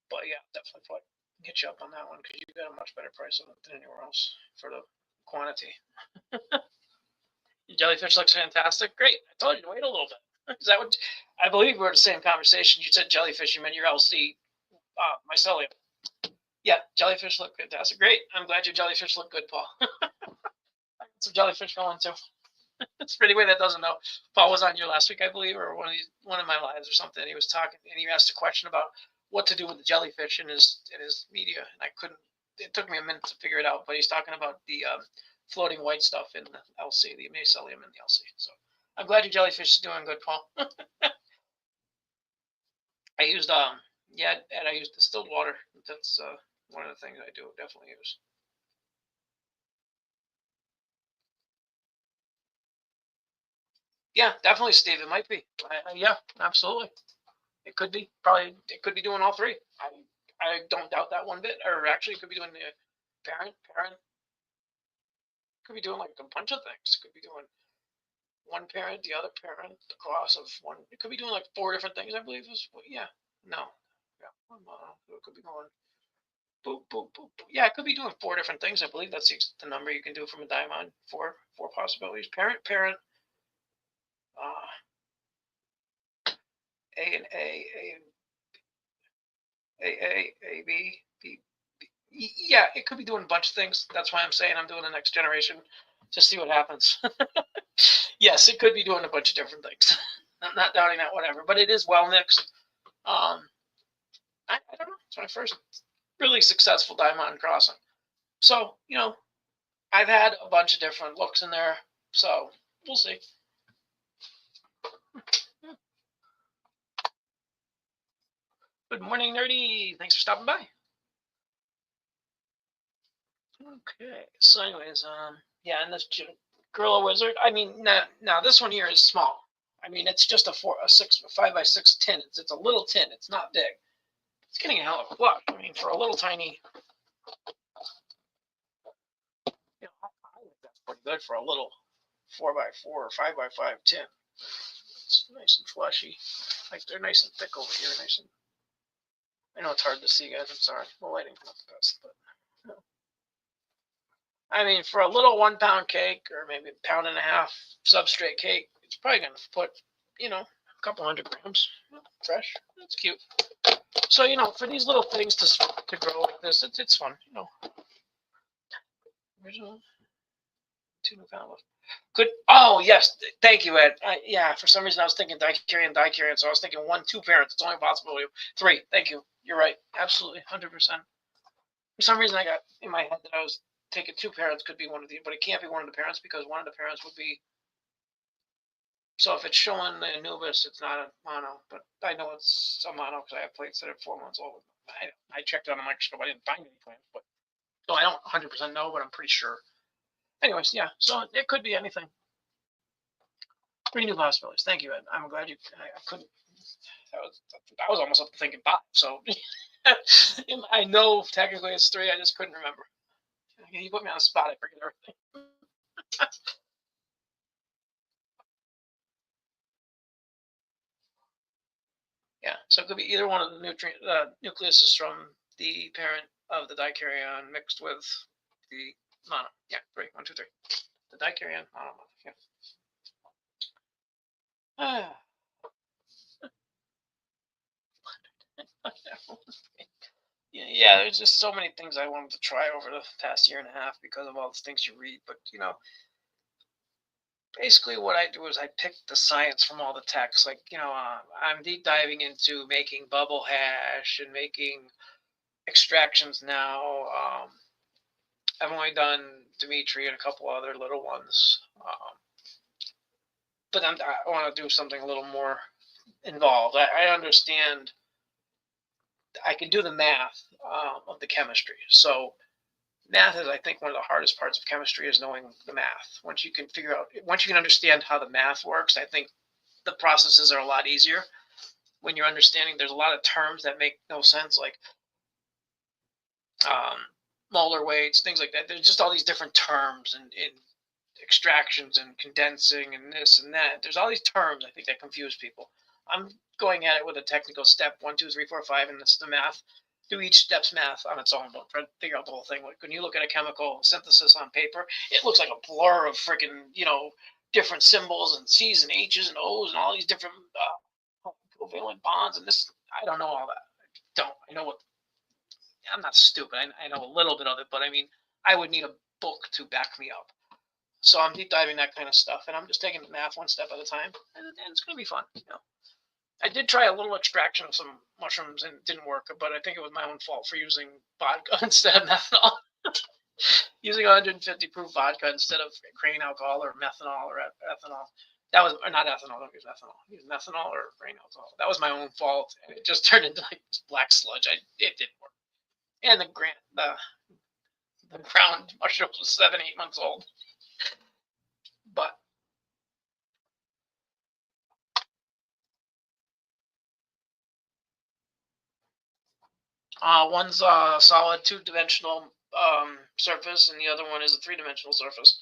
But yeah, definitely get you up on that one because you got a much better price on it than anywhere else for the quantity. Your jellyfish looks fantastic. Great. I told you to wait a little bit. Is that what? I believe we were in the same conversation. You said jellyfish. You meant your LC mycelium. Yeah, jellyfish look fantastic. Great. I'm glad your jellyfish look good, Paul. I got some jellyfish going too. It's pretty weird that doesn't know. Paul was on you last week, I believe, or one of my lives or something. And he was talking, and he asked a question about what to do with the jellyfish in his media, and I couldn't. It took me a minute to figure it out, but he's talking about the floating white stuff in the LC, the mycelium in the LC. So I'm glad your jellyfish is doing good, Paul. I used and I used distilled water. That's one of the things I do definitely use. Yeah, definitely, Steve. It might be. Yeah, absolutely. It could be. Probably, it could be doing all 3. I don't doubt that one bit. Or actually, it could be doing the parent. Could be doing like a bunch of things. Could be doing one parent, the other parent, the cross of one. It could be doing like 4 different things, I believe. Yeah. No. Yeah. It could be going. Boop, boop, boop. Yeah, it could be doing 4 different things. I believe that's the number you can do from a diamond. Four possibilities. Parent, A and A, B, B. Yeah, it could be doing a bunch of things. That's why I'm saying I'm doing the next generation to see what happens. Yes, it could be doing a bunch of different things. I'm not doubting that, whatever. But it is well mixed. I don't know. It's my first really successful diamond crossing. So, I've had a bunch of different looks in there. So, we'll see. Good morning, Nerdy. Thanks for stopping by. Okay, so anyways, yeah, and this Gorilla Wizard. I mean, now this one here is small. I mean, it's just a 5x6 tin. It's a little tin. It's not big. It's getting a hell of a look. I mean, for a little tiny, I think that's pretty good for a little 4x4 or 5x5 tin. It's nice and fleshy. Like they're nice and thick over here, nice and. I know it's hard to see, guys. I'm sorry. The lighting's not the best, but. I mean, for a little 1 pound cake or maybe a pound and a half substrate cake, it's probably going to put, a couple 100 grams fresh. That's cute. So, for these little things to grow like this, it's fun, Original 2 pound. Good. Oh, yes. Thank you, Ed. Yeah, for some reason I was thinking dicarian, so I was thinking 1, 2 parents. It's only a possibility of 3. Thank you. You're right. Absolutely. 100%. For some reason I got in my head that I was taking 2 parents could be one of the, but it can't be one of the parents because one of the parents would be. So if it's showing the Anubis, it's not a mono, but I know it's a mono because I have plates that are 4 months old. I checked on a microscope. I didn't find any plants, but so I don't 100% know, but I'm pretty sure. Anyways, yeah. So it could be anything. 3 new possibilities. Thank you, Ed. I'm glad you. I couldn't. I was almost up to thinking 5. So I know technically it's 3. I just couldn't remember. You put me on the spot. I forget everything. Yeah, so it could be either one of the nucleuses from the parent of the dikaryon mixed with the mono. Yeah, 3. 1, 2, 3. The dikaryon mono. Yeah. Yeah, there's just so many things I wanted to try over the past year and a half because of all the things you read. But basically what I do is I pick the science from all the texts. Like I'm deep diving into making bubble hash and making extractions now. I've only done Dimitri and a couple other little ones, but I want to do something a little more involved. I understand. I can do the math of the chemistry. So math is, I think, one of the hardest parts of chemistry is knowing the math. Once you can understand how the math works, I think the processes are a lot easier. When you're understanding, there's a lot of terms that make no sense, like molar weights, things like that. There's just all these different terms and extractions and condensing and this and that. There's all these terms, I think, that confuse people. I'm going at it with a technical step 1, 2, 3, 4, 5, and it's the math. Do each step's math on its own. Don't try to figure out the whole thing. Like when you look at a chemical synthesis on paper, it looks like a blur of freaking, different symbols and C's and H's and O's and all these different covalent bonds and this. I don't know all that. I know what. I'm not stupid. I know a little bit of it, but I mean, I would need a book to back me up. So I'm deep diving that kind of stuff, and I'm just taking the math one step at a time, and it's going to be fun. I did try a little extraction of some mushrooms, and it didn't work, but I think it was my own fault for using vodka instead of methanol. Using 150 proof vodka instead of grain alcohol or methanol or ethanol. That was or not ethanol. Don't use ethanol. Use methanol or grain alcohol. That was my own fault, and it just turned into like this black sludge. It didn't work. And the ground mushroom was 7, 8 months old. But one's a solid 2-dimensional surface, and the other one is a 3-dimensional surface.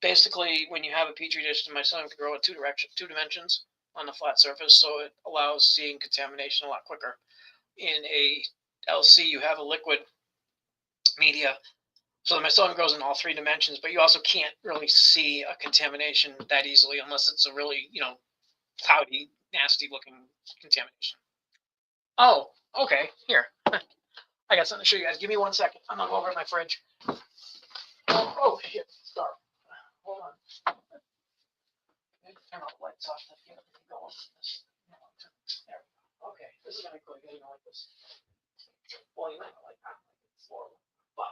Basically, when you have a petri dish, my son can grow at 2 dimensions on the flat surface, so it allows seeing contamination a lot quicker. In a LC, you have a liquid media, so my son grows in all 3 dimensions, but you also can't really see a contamination that easily unless it's a really, cloudy, nasty-looking contamination. Oh, okay. Here. I got something to show you guys. Give me 1 second. I'm going to go over to my fridge. Oh, shit. Sorry. Hold on. Turn all the lights off to get everything going. There we go. Okay. This is going to be quick. You know, like this. Well, you might not like that. It's horrible. But.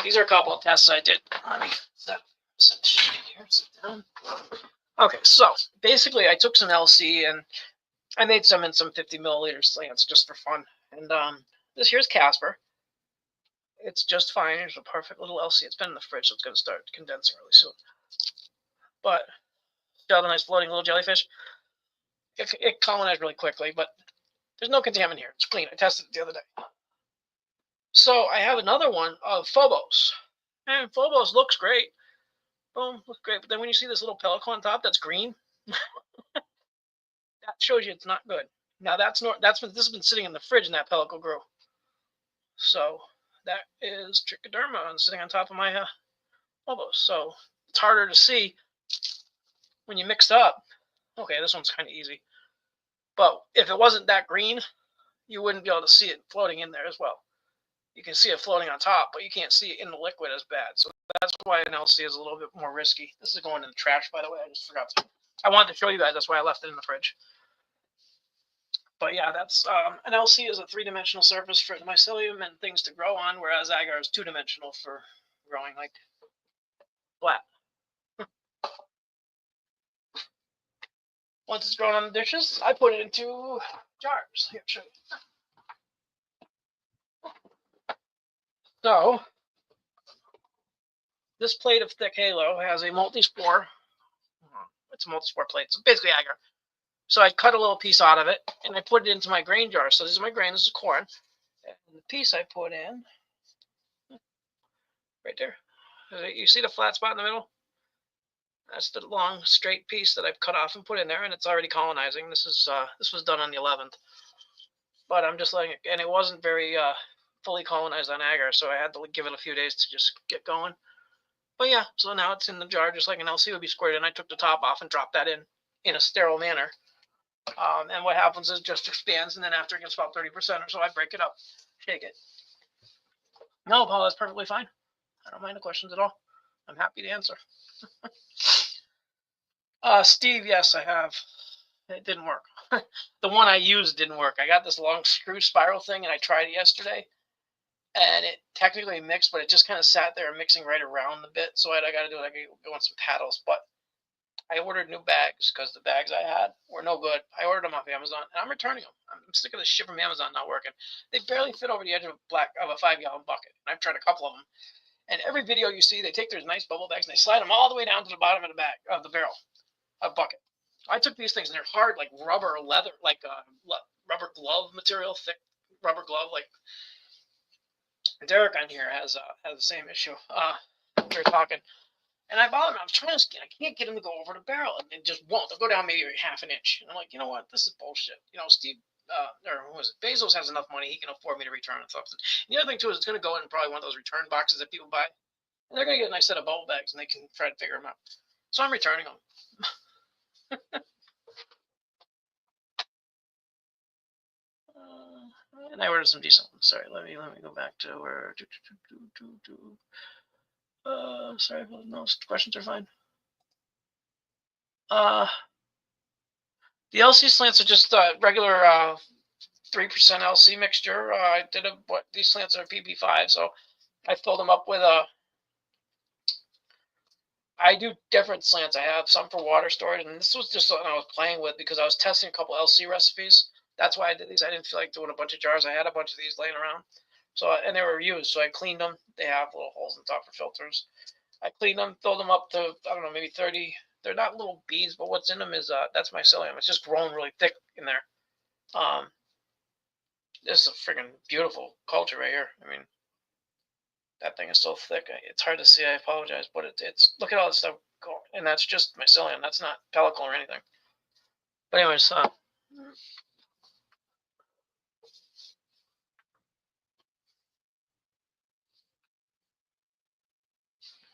these are a couple of tests I did. Let me set here. Sit down. Okay, so basically I took some LC and I made some in some 50 milliliter slants just for fun. And this here's Casper. It's just fine. Here's a perfect little LC. It's been in the fridge, so it's going to start condensing really soon. But got a nice floating little jellyfish. It colonized really quickly, but there's no contaminant here. It's clean. I tested it the other day. So I have another one of Phobos. And Phobos looks great. Boom, looks great. But then when you see this little pellicle on top that's green, that shows you it's not good. Now this has been sitting in the fridge and that pellicle grew. So that is trichoderma and sitting on top of my Phobos. So it's harder to see when you mix it up. Okay, this one's kind of easy. But if it wasn't that green, you wouldn't be able to see it floating in there as well. You can see it floating on top, but you can't see it in the liquid as bad. So that's why an LC is a little bit more risky. This is going in the trash, by the way. I just forgot to. I wanted to show you guys. That's why I left it in the fridge. But yeah, that's an LC is a three-dimensional surface for the mycelium and things to grow on, whereas agar is two-dimensional for growing like flat. Once it's grown on the dishes, I put it into jars. Here, show you. So this plate of thick halo has a multi-spore. It's a multi-spore plate. It's basically agar. So I cut a little piece out of it, and I put it into my grain jar. So this is my grain. This is corn. And the piece I put in, right there. You see the flat spot in the middle? That's the long, straight piece that I've cut off and put in there, and it's already colonizing. This was done on the 11th. But I'm just letting it, and it wasn't very fully colonized on agar, so I had to give it a few days to just get going. But yeah, so now it's in the jar just like an LC would be squirted, and I took the top off and dropped that in a sterile manner. And what happens is it just expands, and then after it gets about 30% or so, I break it up, shake it. No, Paul, that's perfectly fine. I don't mind the questions at all. I'm happy to answer. Steve, yes, I have. It didn't work. The one I used didn't work. I got this long screw spiral thing, and I tried it yesterday, and it technically mixed, but it just kind of sat there mixing right around the bit. So I got to do it. I go on some paddles, but I ordered new bags because the bags I had were no good. I ordered them off Amazon, and I'm returning them. I'm sick of this shit from Amazon not working. They barely fit over the edge of a 5-gallon bucket. And I've tried a couple of them, and every video you see, they take their nice bubble bags and they slide them all the way down to the bottom of the bag of the barrel, a bucket. I took these things and they're hard, like rubber or leather, like rubber glove material, thick rubber glove. Like Derek on here has the same issue. We were talking. And I bought them. I was trying to skin. I can't get them to go over the barrel, and it just won't. They'll go down maybe half an inch. And I'm like, you know what? This is bullshit. Steve, or who was it? Bezos has enough money. He can afford me to return it. And the other thing too is it's going to go in probably one of those return boxes that people buy, and they're going to get a nice set of bubble bags, and they can try to figure them out. So I'm returning them. And I ordered some decent ones. Sorry, let me go back to where. Sorry, no questions are fine. The LC slants are just regular 3% LC mixture. I did these slants are PP5, so I filled them up with I do different slants. I have some for water storage, and this was just something I was playing with because I was testing a couple LC recipes. That's why I did these. I didn't feel like doing a bunch of jars. I had a bunch of these laying around, and they were used. So I cleaned them. They have little holes in top for filters. I cleaned them, filled them up to, I don't know, maybe 30. They're not little beads, but what's in them is that's mycelium. It's just grown really thick in there. This is a freaking beautiful culture right here. I mean, that thing is so thick. It's hard to see. I apologize, but it's look at all this stuff going, and that's just mycelium. That's not pellicle or anything. But anyways,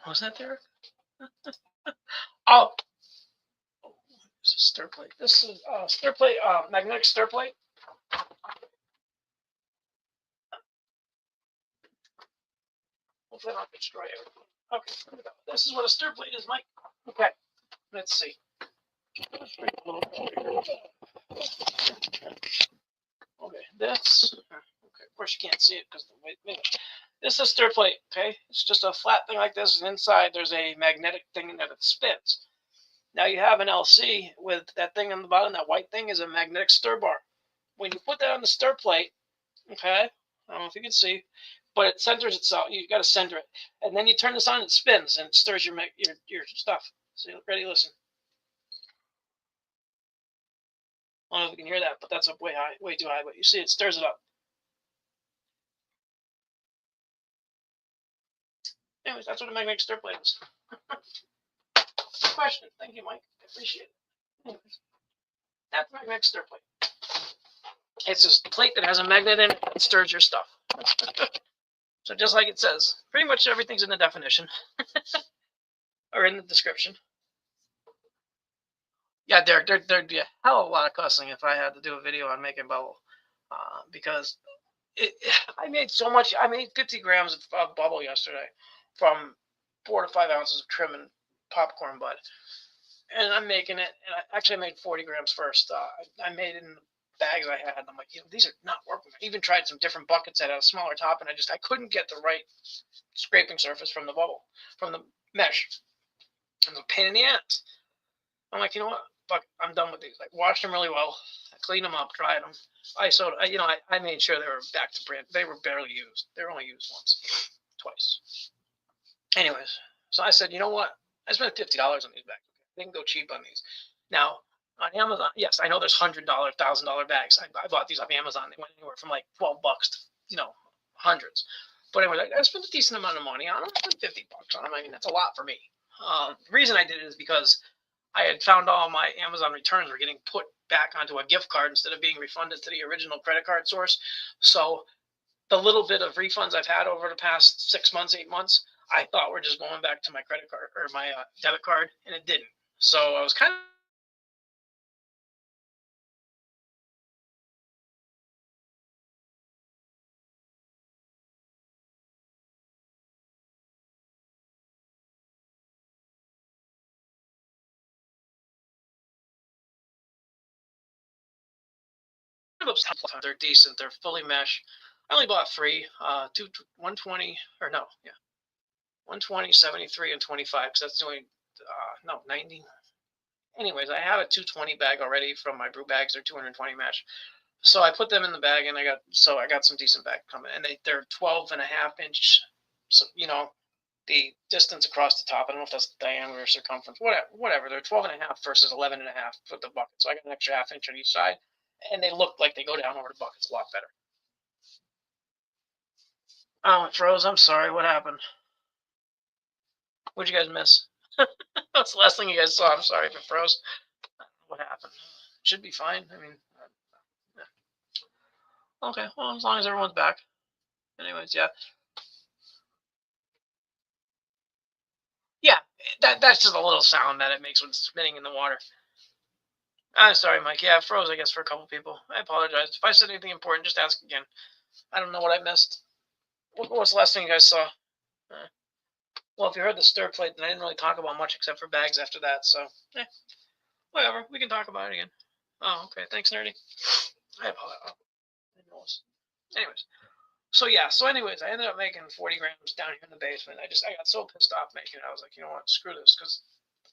was that there? Oh, this is stir plate. This is stir plate, magnetic stir plate. Hopefully I don't destroy everything. Okay, this is what a stir plate is, Mike. Okay, let's see. Okay, this. Okay, of course you can't see it because the wait. This is a stir plate, okay? It's just a flat thing like this, and inside there's a magnetic thing that it spins. Now you have an LC with that thing on the bottom, that white thing is a magnetic stir bar. When you put that on the stir plate, okay, I don't know if you can see, but it centers itself. You got to center it, and then you turn this on, it spins and it stirs your stuff. So ready, listen. I don't know if you can hear that, but that's up way high, way too high. But you see, it stirs it up. Anyways, that's what a magnetic stir plate is. Good question. Thank you, Mike. I appreciate it. Anyways, that's my magnetic stir plate. It's just a plate that has a magnet in it and stirs your stuff. So just like it says, pretty much everything's in the definition or in the description. Yeah, there'd be a hell of a lot of cussing if I had to do a video on making bubble, because I made so much. I made 50 grams of bubble yesterday from 4 to 5 ounces of trim and popcorn bud, and I'm making it. And I made 40 grams first. I made it in the bags I had. I'm like, these are not working. I even tried some different buckets that had a smaller top, and I couldn't get the right scraping surface from the bubble, from the mesh. It was a pain in the ass. I'm like, you know what? Fuck, I'm done with these. I washed them really well. I cleaned them up, dried them. I made sure they were back to brand. They were barely used. They were only used once, twice. Anyways, so I said, you know what? I spent $50 on these bags. They can go cheap on these. Now, on Amazon, yes, I know there's $100, $1,000 bags. I bought these off Amazon. They went anywhere from like $12 to, hundreds. But anyway, I spent a decent amount of money on them. I spent $50 on them. I mean, that's a lot for me. The reason I did it is because I had found all my Amazon returns were getting put back onto a gift card instead of being refunded to the original credit card source. So the little bit of refunds I've had over the past 6 months, 8 months, I thought were just going back to my credit card or my debit card, and it didn't. So I was kind of upset. They're decent. They're fully mesh. I only bought 3, 120 or no, yeah, 120, 73, and 25 because that's the only 90. Anyways, I have a 220 bag already from my brew bags. They're 220 mesh. So I put them in the bag, and I got some decent bag coming, and they're 12.5 inch. So the distance across the top. I don't know if that's diameter or circumference. Whatever. They're 12.5 versus 11.5 for the bucket. So I got an extra half-inch on each side, and they look like they go down over the buckets a lot better. Oh, it froze. I'm sorry. What happened? What'd you guys miss? That's the last thing you guys saw. I'm sorry if it froze. What happened? Should be fine. I mean, yeah. Okay. Well, as long as everyone's back. Anyways, yeah. Yeah, that's just a little sound that it makes when it's spinning in the water. I'm sorry, Mike. Yeah, it froze, I guess, for a couple people. I apologize. If I said anything important, just ask again. I don't know what I missed. What was the last thing you guys saw? Well, if you heard the stir plate, then I didn't really talk about much except for bags after that, so, whatever. We can talk about it again. Oh, okay. Thanks, Nerdy. I apologize. Anyways. So anyways, I ended up making 40 grams down here in the basement. I got so pissed off making it. I was like, you know what, screw this, because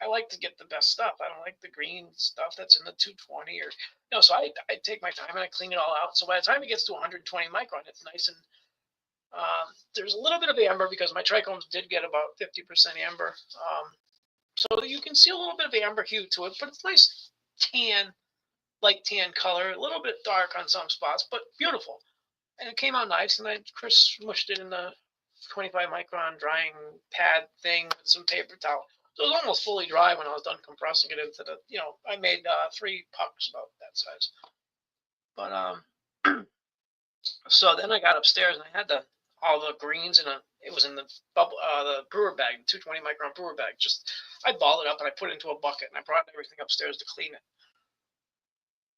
I like to get the best stuff. I don't like the green stuff that's in the 220 or So I take my time and I clean it all out. So by the time it gets to 120 micron, it's nice and there's a little bit of amber because my trichomes did get about 50% amber. So you can see a little bit of amber hue to it, but it's nice tan, light tan color, a little bit dark on some spots, but beautiful. And it came out nice, and then Chris smushed it in the 25 micron drying pad thing with some paper towel. So it was almost fully dry when I was done compressing it into the, I made 3 pucks about that size. But so then I got upstairs and I had all the greens it was in the the brewer bag, 220 micron brewer bag. I balled it up and I put it into a bucket and I brought everything upstairs to clean it.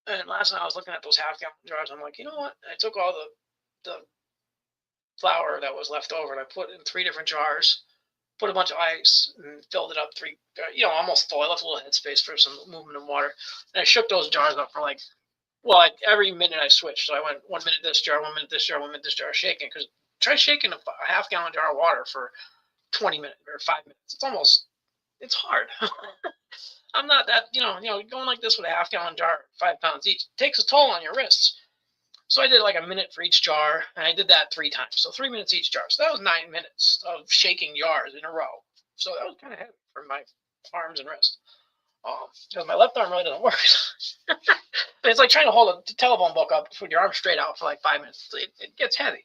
And last night I was looking at those half-gallon jars. I'm like, you know what? I took all the flour that was left over and I put it in 3 different jars, put a bunch of ice, and filled it up almost full. I left a little headspace for some movement of water. And I shook those jars up for every minute I switched. So I went 1 minute this jar, 1 minute this jar, 1 minute this jar, shaking because try shaking a half-gallon jar of water for 20 minutes or 5 minutes. It's hard. I'm not that, going like this with a half-gallon jar, 5 pounds each, takes a toll on your wrists. So I did like a minute for each jar, and I did that 3 times. So 3 minutes each jar. So that was 9 minutes of shaking jars in a row. So that was kind of heavy for my arms and wrists. Because my left arm really doesn't work. It's like trying to hold a telephone book up with your arm straight out for like 5 minutes. It gets heavy.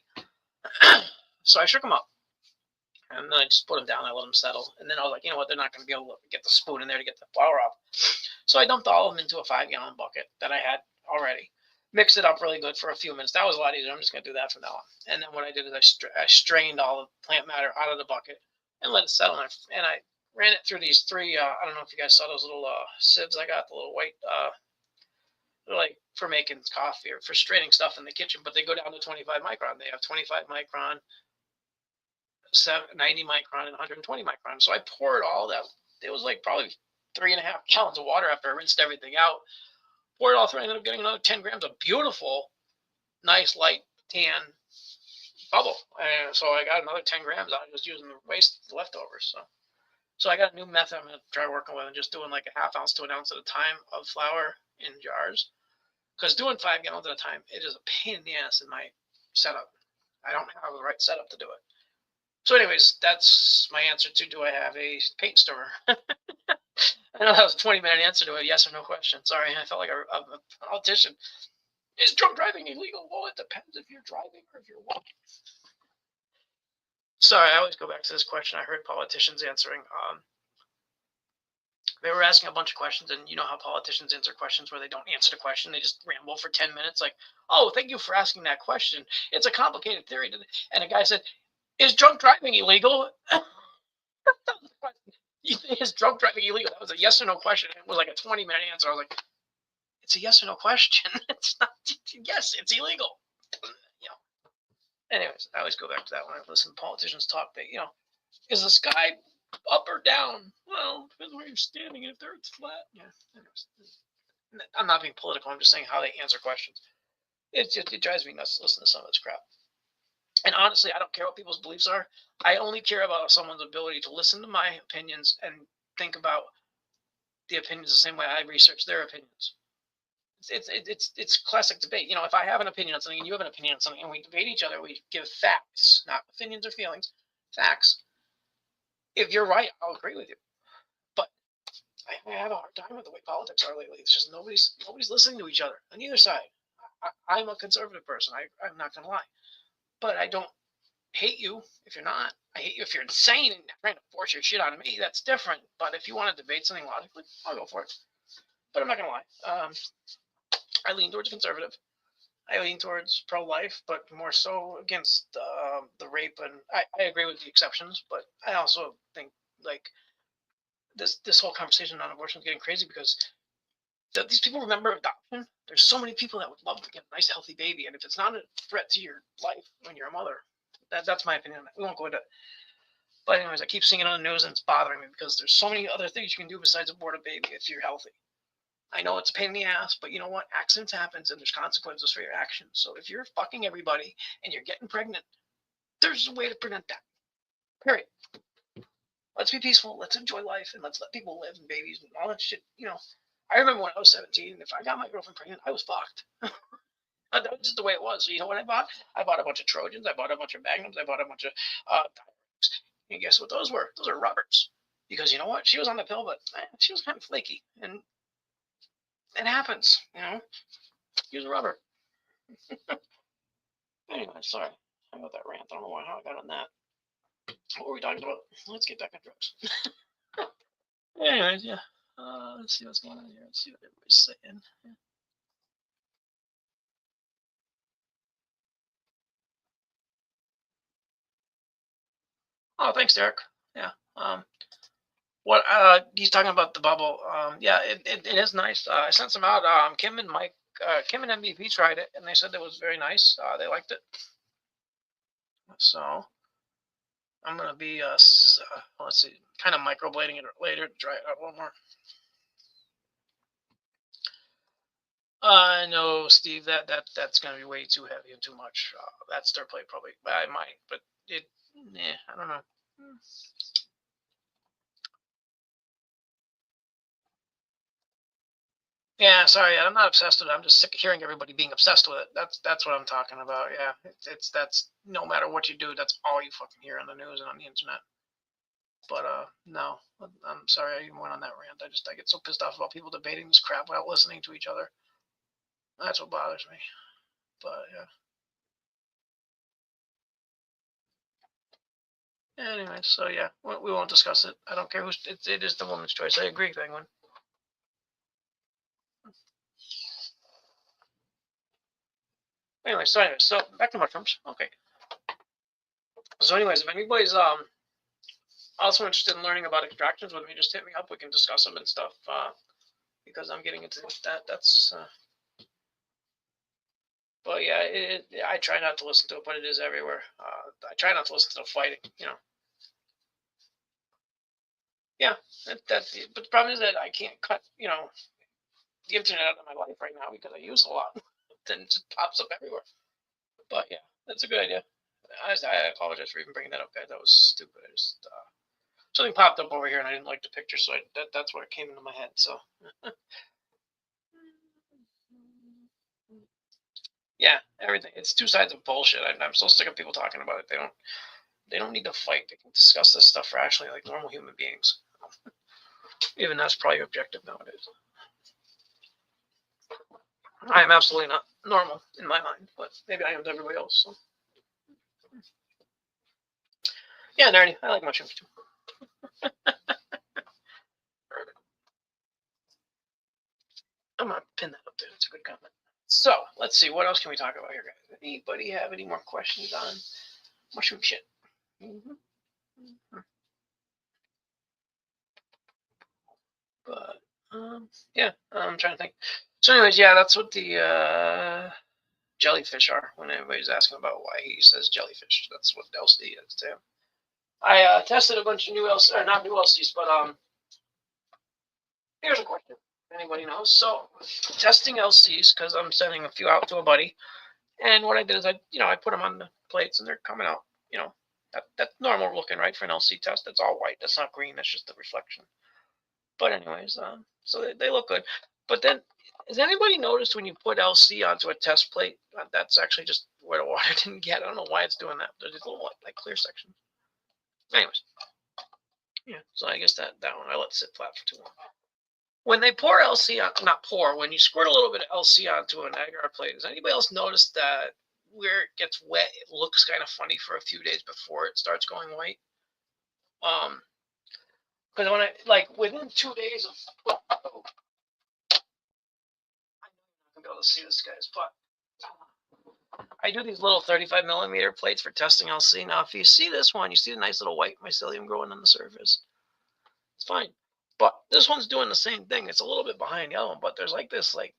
So I shook them up. And then I just put them down. I let them settle. And then I was like, you know what? They're not going to be able to get the spoon in there to get the flour off. So I dumped all of them into a 5-gallon bucket that I had already. Mixed it up really good for a few minutes. That was a lot easier. I'm just going to do that from now on. And then what I did is I strained all the plant matter out of the bucket and let it settle. And I ran it through these three, I don't know if you guys saw those little sieves I got, the little white, they're like for making coffee or for straining stuff in the kitchen, but they go down to 25 micron. They have 25 micron, 90 micron, and 120 micron. So I poured all that. It was like probably 3.5 gallons of water after I rinsed everything out. Poured it all through. I ended up getting another 10 grams of beautiful, nice, light tan bubble. And so I got another 10 grams out of just using the waste leftovers. So I got a new method I'm going to try working with, and just doing like a half ounce to an ounce at a time of flour in jars. Because doing 5 gallons at a time, it is a pain in the ass in my setup. I don't have the right setup to do it. So anyways, that's my answer to do I have a paint stirrer? I know that was a 20-minute answer to a yes or no question. Sorry, I felt like a politician. Is drunk driving illegal? Well, it depends if you're driving or if you're walking. Sorry, I always go back to this question I heard politicians answering. They were asking a bunch of questions, and you know how politicians answer questions where they don't answer the question. They just ramble for 10 minutes like, oh, thank you for asking that question. It's a complicated theory. And a guy said, is drunk driving illegal? Is drunk driving illegal? That was a yes or no question. It was like a 20-minute answer. I was like, it's a yes or no question. It's not, yes, it's illegal. Anyways, I always go back to that when I listen to politicians talk. Is the sky up or down? Well, depends where you're standing. If the earth's flat, yeah. Anyways, I'm not being political. I'm just saying how they answer questions. It drives me nuts to listen to some of this crap. And honestly, I don't care what people's beliefs are. I only care about someone's ability to listen to my opinions and think about the opinions the same way I research their opinions. It's classic debate. If I have an opinion on something and you have an opinion on something and we debate each other, we give facts, not opinions or feelings, facts. If you're right, I'll agree with you. But I have a hard time with the way politics are lately. It's just nobody's listening to each other on either side. I'm a conservative person. I'm not going to lie. But I don't hate you if you're not. I hate you if you're insane and trying to force your shit on me. That's different. But if you want to debate something logically, I'll go for it. But I'm not going to lie. I lean towards conservative. I lean towards pro-life, but more so against the rape. And I agree with the exceptions, but I also think like this whole conversation on abortion is getting crazy because these people remember adoption. There's so many people that would love to get a nice, healthy baby, and if it's not a threat to your life when you're a mother, that's my opinion. We won't go into it. But anyways, I keep seeing it on the news, and it's bothering me because there's so many other things you can do besides abort a baby if you're healthy. I know it's a pain in the ass, but you know what? Accidents happen, and there's consequences for your actions. So if you're fucking everybody and you're getting pregnant, there's a way to prevent that. Period. Let's be peaceful. Let's enjoy life, and let's let people live and babies and all that shit. I remember when I was 17, if I got my girlfriend pregnant, I was fucked. That was just the way it was. So you know what I bought? I bought a bunch of Trojans. I bought a bunch of Magnums. I bought a bunch of and guess what those were? Those are rubbers. Because you know what? She was on the pill, but she was kind of flaky. And it happens, Use a rubber. Anyway, sorry. I got that rant. I don't know how I got on that. What were we talking about? Let's get back on drugs. Anyways, yeah. Let's see what's going on here. Let's see what everybody's saying. Yeah. Oh, thanks, Derek. Yeah. What he's talking about the bubble. Yeah, it is nice. I sent some out. Kim and Mike, Kim and MVP tried it, and they said it was very nice. They liked it. So I'm gonna be let's see, kind of microblading it later to dry it out a little more. No, Steve, that's gonna be way too heavy and too much. That stir plate probably, I might, but I don't know. Yeah, sorry, I'm not obsessed with it. I'm just sick of hearing everybody being obsessed with it. That's what I'm talking about. Yeah, it's that's no matter what you do, that's all you fucking hear on the news and on the internet. But no, I'm sorry I even went on that rant. I get so pissed off about people debating this crap without listening to each other. That's what bothers me. But yeah. Anyway, so yeah, we won't discuss it. I don't care who's. It is the woman's choice. I agree, Penguin. Anyway, so back to mushrooms. Okay. So anyways, if anybody's also interested in learning about extractions with me, just hit me up. We can discuss them and stuff. Because I'm getting into that. That's. But yeah, I try not to listen to it, but it is everywhere. I try not to listen to the fighting. Yeah, but the problem is that I can't cut, the internet out of my life right now because I use it a lot. Then it just pops up everywhere. But yeah, that's a good idea. I apologize for even bringing that up, guys. That was stupid. I just something popped up over here and I didn't like the picture, so that's what came into my head. So yeah, everything. It's two sides of bullshit. I'm so sick of people talking about it. They don't need to fight. They can discuss this stuff rationally like normal human beings. Even that's probably objective nowadays. I am absolutely not normal in my mind, but maybe I am to everybody else. So. Yeah, nerdy. I like mushrooms too. I'm gonna pin that up there. That's a good comment. So let's see. What else can we talk about here, guys? Anybody have any more questions on mushroom shit? Mm-hmm. But yeah, I'm trying to think. So, anyways, yeah, that's what the jellyfish are. When anybody's asking about why he says jellyfish, that's what LCD is too. I tested a bunch of new LCs, or not new LCs, but here's a question. If anybody knows? So, testing LCs because I'm sending a few out to a buddy, and what I did is I put them on the plates and they're coming out. That's normal looking, right, for an LC test. That's all white. That's not green. That's just the reflection. But anyways, so they look good. But then, has anybody noticed when you put LC onto a test plate, that's actually just where the water didn't get? I don't know why it's doing that. There's these little like clear sections. Anyways, yeah. So I guess that one I let sit flat for too long. When they pour LC on, not pour, when you squirt a little bit of LC onto an agar plate, does anybody else notice that where it gets wet, it looks kind of funny for a few days before it starts going white? Because when I within 2 days of, I know you're not gonna be able to see this, guys, but I do these little 35 millimeter plates for testing LC. Now, if you see this one, you see the nice little white mycelium growing on the surface. It's fine. But this one's doing the same thing. It's a little bit behind the other one, but there's like this, I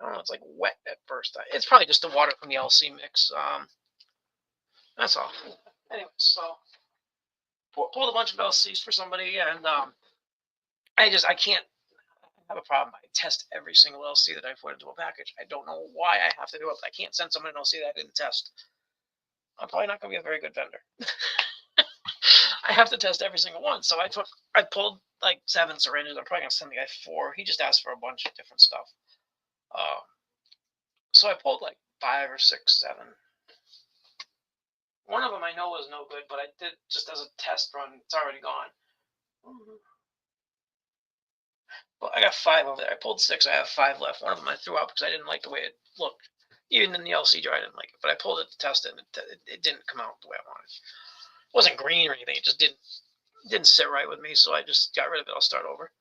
don't know, it's like wet at first. It's probably just the water from the LC mix. That's all. Anyway, so pulled a bunch of LCs for somebody, and I can't have a problem. I test every single LC that I put into a package. I don't know why I have to do it. I can't send someone an LC that I didn't test. I'm probably not going to be a very good vendor. I have to test every single one. So I pulled like 7 syringes. I'm probably going to send the guy 4. He just asked for a bunch of different stuff. So I pulled like 5 or 6, 7. One of them I know was no good, but I did just as a test run. It's already gone. Well, I got 5 over there. I pulled 6. I have 5 left. One of them I threw out because I didn't like the way it looked. Even in the LC jar, I didn't like it. But I pulled it to test it, and it didn't come out the way I wanted. It wasn't green or anything. It just didn't sit right with me, so I just got rid of it. I'll start over.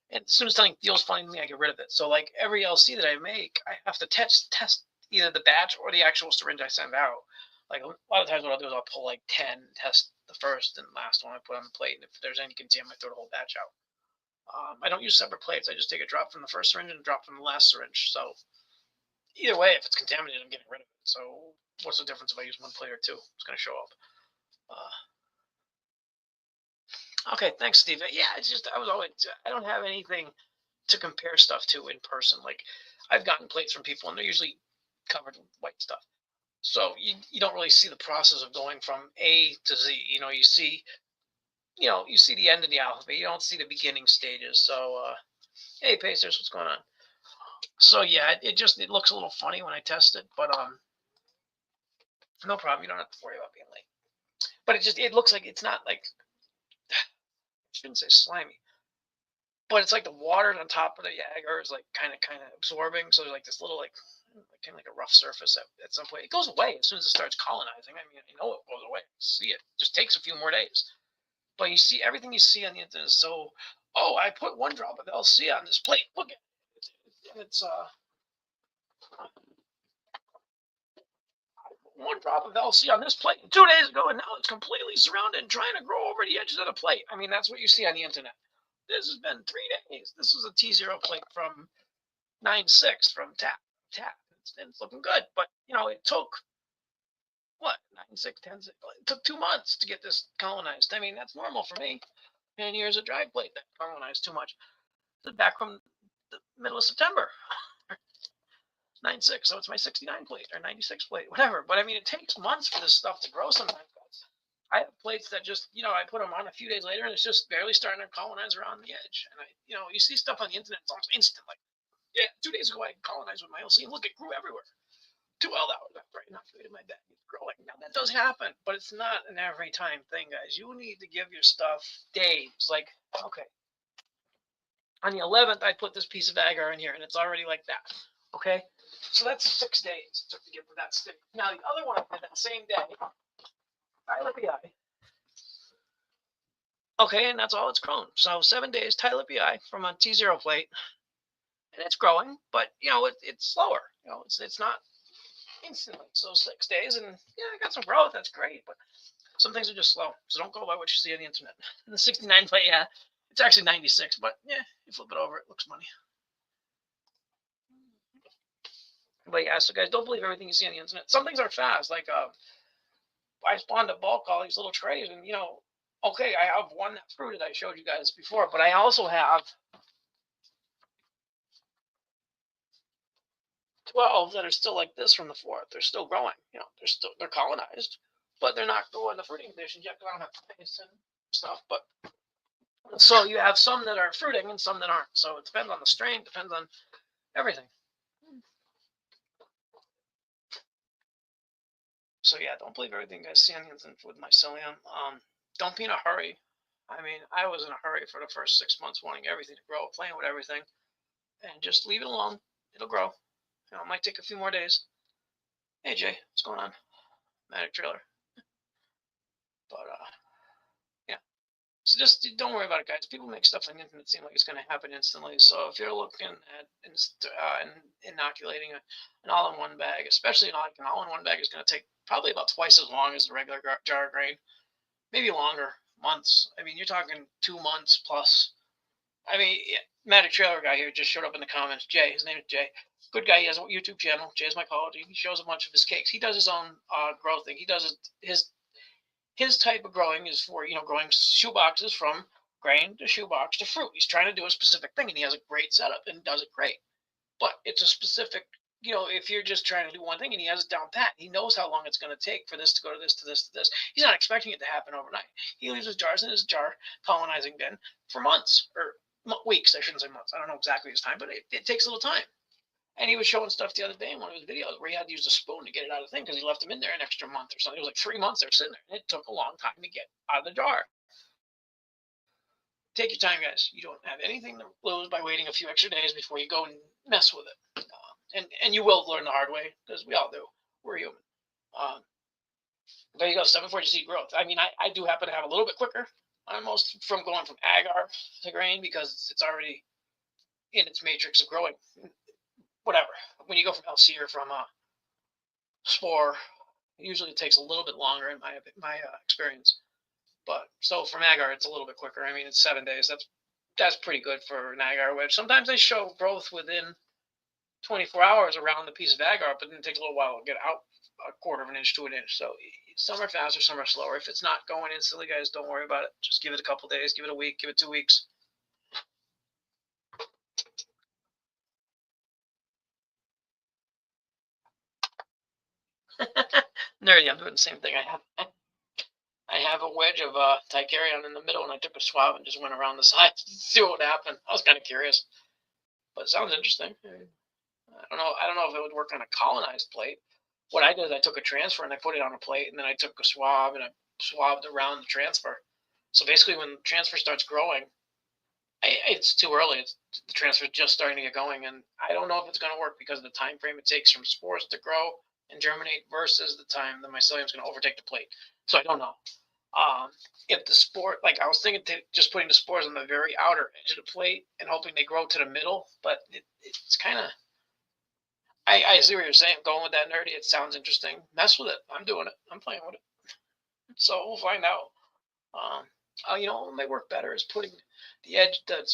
And as soon as something feels funny to me, I get rid of it. So like every LC that I make, I have to test either the batch or the actual syringe I send out. Like a lot of times what I'll do is I'll pull like 10, test the first and last one I put on the plate, and if there's any contaminant, I throw the whole batch out. I don't use separate plates. I just take a drop from the first syringe and a drop from the last syringe. So either way, if it's contaminated, I'm getting rid of it. So what's the difference if I use one plate or 2? It's going to show up. Okay, thanks, Steve. Yeah, it's just I don't have anything to compare stuff to in person. Like I've gotten plates from people and they're usually covered with white stuff. So you don't really see the process of going from A to Z. You see the end of the alphabet. You don't see the beginning stages. So hey Pacers, what's going on? So yeah, it looks a little funny when I test it, but no problem. You don't have to worry about being late. But it looks like it's not like I shouldn't say slimy, but it's like the water on top of the Jaeger is like kind of absorbing. So there's like this little like kind of like a rough surface at some point. It goes away as soon as it starts colonizing. I mean, I know it goes away. See it. Just takes a few more days. But you see everything you see on the internet is so. Oh, I put 1 drop of LC on this plate. Look at it. It's 1 drop of LC on this plate 2 days ago, and now it's completely surrounded and trying to grow over the edges of the plate. I mean, that's what you see on the internet. This has been 3 days. This was a T0 plate from 9.6 from tap. It's looking good, but it took what 9.6, 10.6. It took 2 months to get this colonized. I mean, that's normal for me. And here's a dry plate that colonized too much. It's back from the middle of September. 9.6, so it's my 69 plate or 96 plate, whatever. But I mean, it takes months for this stuff to grow sometimes, guys. I have plates that just, I put them on a few days later and it's just barely starting to colonize around the edge. And you see stuff on the internet, it's almost instant. Like, yeah, 2 days ago I colonized with my LC and look, it grew everywhere. Too well, that was right enough to my bag. It's growing. Now that does happen, but it's not an every time thing, guys. You need to give your stuff days. Like, okay, on the 11th, I put this piece of agar in here and it's already like that. Okay, so that's 6 days to get to that stage. Now the other one I did that same day, Tyler. Okay, and that's all it's grown. So 7 days Tyler from a T0 plate, and it's growing, but it's slower. It's not instantly. So 6 days, and I got some growth. That's great, but some things are just slow. So don't go by what you see on the internet. And the 69 plate, yeah, it's actually 96, but yeah, you flip it over, it looks money. But yeah, so guys, don't believe everything you see on the internet. Some things are fast. Like I spawned a bulk all these little trays, and okay, I have one that fruited I showed you guys before, but I also have 12 that are still like this from the 4th. They're still growing. They're colonized, but they're not growing the fruiting conditions yet because I don't have space and stuff. But so you have some that are fruiting and some that aren't. So it depends on the strain, depends on everything. So yeah, don't believe everything you guys see on the internet with mycelium. Don't be in a hurry. I mean, I was in a hurry for the first 6 months, wanting everything to grow, playing with everything, and just leave it alone. It'll grow. It might take a few more days. Hey Jay, what's going on? Matic trailer. But yeah. So just don't worry about it, guys. People make stuff on the internet seem like it's going to happen instantly. So if you're looking at inoculating an all-in-one bag, especially an all-in-one bag, is going to take probably about twice as long as the regular jar grain, maybe longer, months. I mean, you're talking 2 months plus. I mean, Matic trailer guy here just showed up in the comments. Jay, his name is Jay. Good guy. He has a YouTube channel, Jay's MycoAlan. He shows a bunch of his cakes. He does his own growth thing. He does his type of growing is for growing shoe boxes from grain to shoebox to fruit. He's trying to do a specific thing, and he has a great setup and does it great. But it's a specific, if you're just trying to do one thing and he has it down pat, he knows how long it's going to take for this to go to this to this to this. He's not expecting it to happen overnight. He leaves his jars in his jar colonizing bin for months or weeks. I shouldn't say months. I don't know exactly his time, but it takes a little time. And he was showing stuff the other day in one of his videos where he had to use a spoon to get it out of the thing because he left them in there an extra month or something. It was like 3 months they were sitting there. And it took a long time to get out of the jar. Take your time, guys. You don't have anything to lose by waiting a few extra days before you go and mess with it. And you will learn the hard way because we all do. We're human. There you go, 7 you see growth. I mean, I do happen to have a little bit quicker almost from going from agar to grain because it's already in its matrix of growing. Whatever. When you go from LC or from spore, usually it takes a little bit longer in my experience. But so from agar, it's a little bit quicker. I mean, it's 7 days. That's pretty good for an agar wedge. Sometimes they show growth within 24 hours around the piece of agar, but then it takes a little while to get out a quarter of an inch to an inch. So some are faster, some are slower. If it's not going instantly, guys, don't worry about it. Just give it a couple days, give it a week, give it 2 weeks. Nerdy, I'm doing the same thing. I have a wedge of Ticarion in the middle, and I took a swab and just went around the sides to see what would happen. I was kind of curious, but it sounds interesting. I don't know. I don't know if it would work on a colonized plate. What I did is I took a transfer and I put it on a plate, and then I took a swab and I swabbed around the transfer. So basically, when the transfer starts growing, it's too early. The transfer is just starting to get going, and I don't know if it's going to work because of the time frame it takes from spores to grow and germinate versus the time the mycelium is going to overtake the plate. So I don't know. If the spore, like I was thinking, just putting the spores on the very outer edge of the plate and hoping they grow to the middle, but it's kind of. I see what you're saying. Going with that nerdy, it sounds interesting. Mess with it. I'm doing it. I'm playing with it. So we'll find out. What might work better is putting the edge, the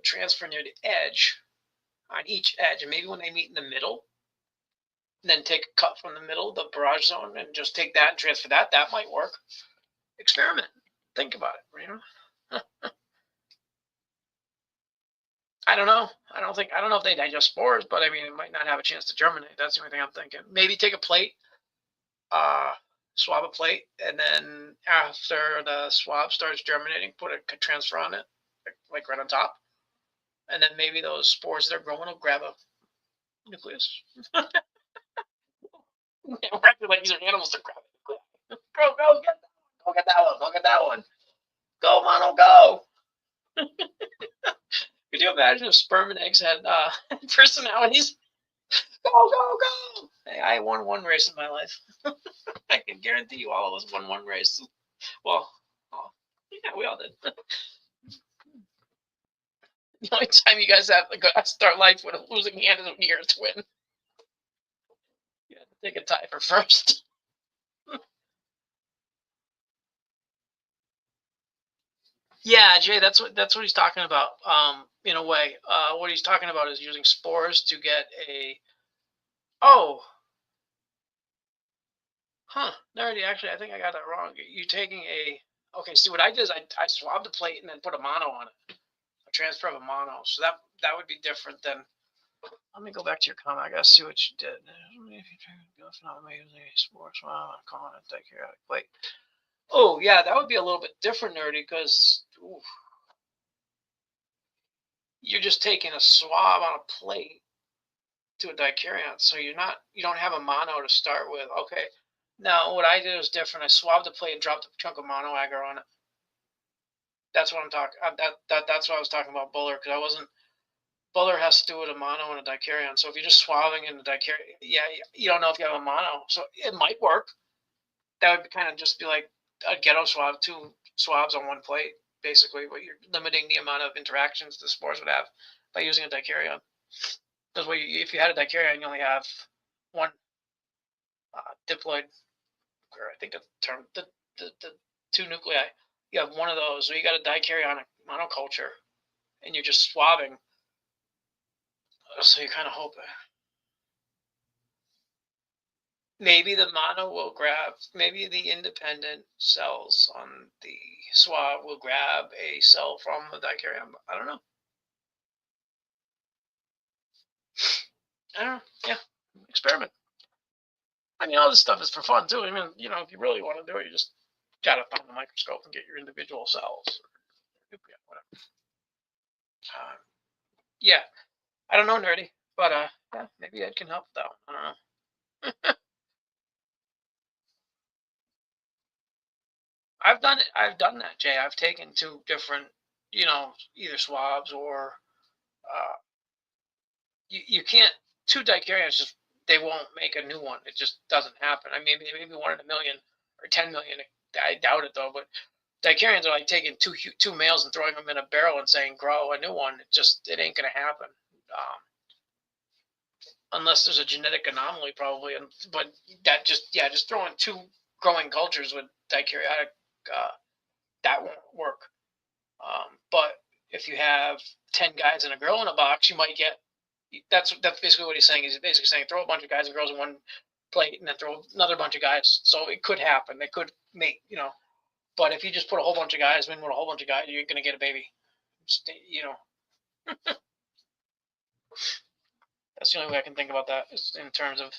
transfer near the edge, on each edge, and maybe when they meet in the middle, then take a cut from the middle, the barrage zone, and just take that and transfer that. That might work. Experiment. Think about it. I don't know. I don't know if they digest spores, but I mean, it might not have a chance to germinate. That's the only thing I'm thinking. Maybe take a plate, swab a plate, and then after the swab starts germinating, put a transfer on it, like right on top, and then maybe those spores that are growing will grab a nucleus. Like these are animals that grab it. Go get that one. Go get that one. Go get that one. Go, Mono, go. Could you imagine if sperm and eggs had personalities? Go, go, go. Hey, I won one race in my life. I can guarantee you all of us won one race. Well, yeah, we all did. The only time you guys have to start life with a losing hand is when you're a twin. You have to take a tie for first. Yeah, Jay, that's what he's talking about. In a way, what he's talking about is using spores to get a. Oh, nerdy. Actually, I think I got that wrong. You're taking a. Okay, see what I did is I swabbed the plate and then put a mono on it, a transfer of a mono. So that would be different than. Let me go back to your comment. I gotta see what you did. If you try to go not using a spore swab, I'm calling it dikaryotic plate. Oh yeah, that would be a little bit different, nerdy, because you're just taking a swab on a plate to a dikaryon, so you don't have a mono to start with. Okay, now what I did was different. I swabbed the plate and dropped a chunk of mono agar on it. That's what I'm talking. That's what I was talking about Buller, because I wasn't. Buller has to do with a mono and a dikaryon. So if you're just swabbing in the dikaryon, yeah, you don't know if you have a mono. So it might work. That would kind of just be like a ghetto swab, 2 swabs on one plate, basically, but you're limiting the amount of interactions the spores would have by using a dikaryon. Because if you had a dikaryon, you only have one diploid, or I think that's the term, the 2 nuclei. You have one of those, so you got a dikaryon monoculture, and you're just swabbing. So you kind of hope maybe the mono will grab, maybe the independent cells on the swab will grab a cell from the dikaryon. I don't know. Yeah, experiment. I mean, all this stuff is for fun too. I mean, if you really want to do it, you just gotta find the microscope and get your individual cells. Whatever. Yeah, I don't know, nerdy, but yeah, maybe Ed can help with that one. I don't know. I've done it. I've done that, Jay. I've taken 2 different, either swabs or you can't 2 dicaryons just they won't make a new one. It just doesn't happen. I mean, maybe 1 in a million or 10 million. I doubt it though. But dicaryons are like taking two males and throwing them in a barrel and saying grow a new one. It ain't gonna happen. Unless there's a genetic anomaly, probably. But that just throwing 2 growing cultures with dikaryotic, that won't work. But if you have 10 guys and a girl in a box, you might get. That's basically what he's saying. He's basically saying throw a bunch of guys and girls in one plate, and then throw another bunch of guys. So it could happen. They could make. But if you just put a whole bunch of guys in with a whole bunch of guys, you're gonna get a baby. That's the only way I can think about that is in terms of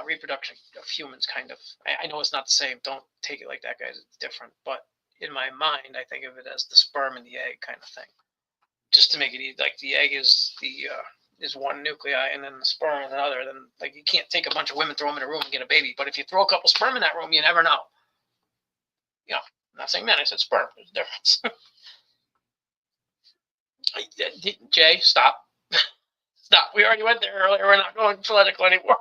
reproduction of humans, kind of. I know it's not the same. Don't take it like that, guys. It's different. But in my mind, I think of it as the sperm and the egg kind of thing. Just to make it easy, like the egg is one nuclei, and then the sperm is another. Then like you can't take a bunch of women, throw them in a room, and get a baby. But if you throw a couple sperm in that room, you never know. You know, I'm not saying men. I said sperm. There's a difference. Jay, stop. Stop. We already went there earlier. We're not going political anymore.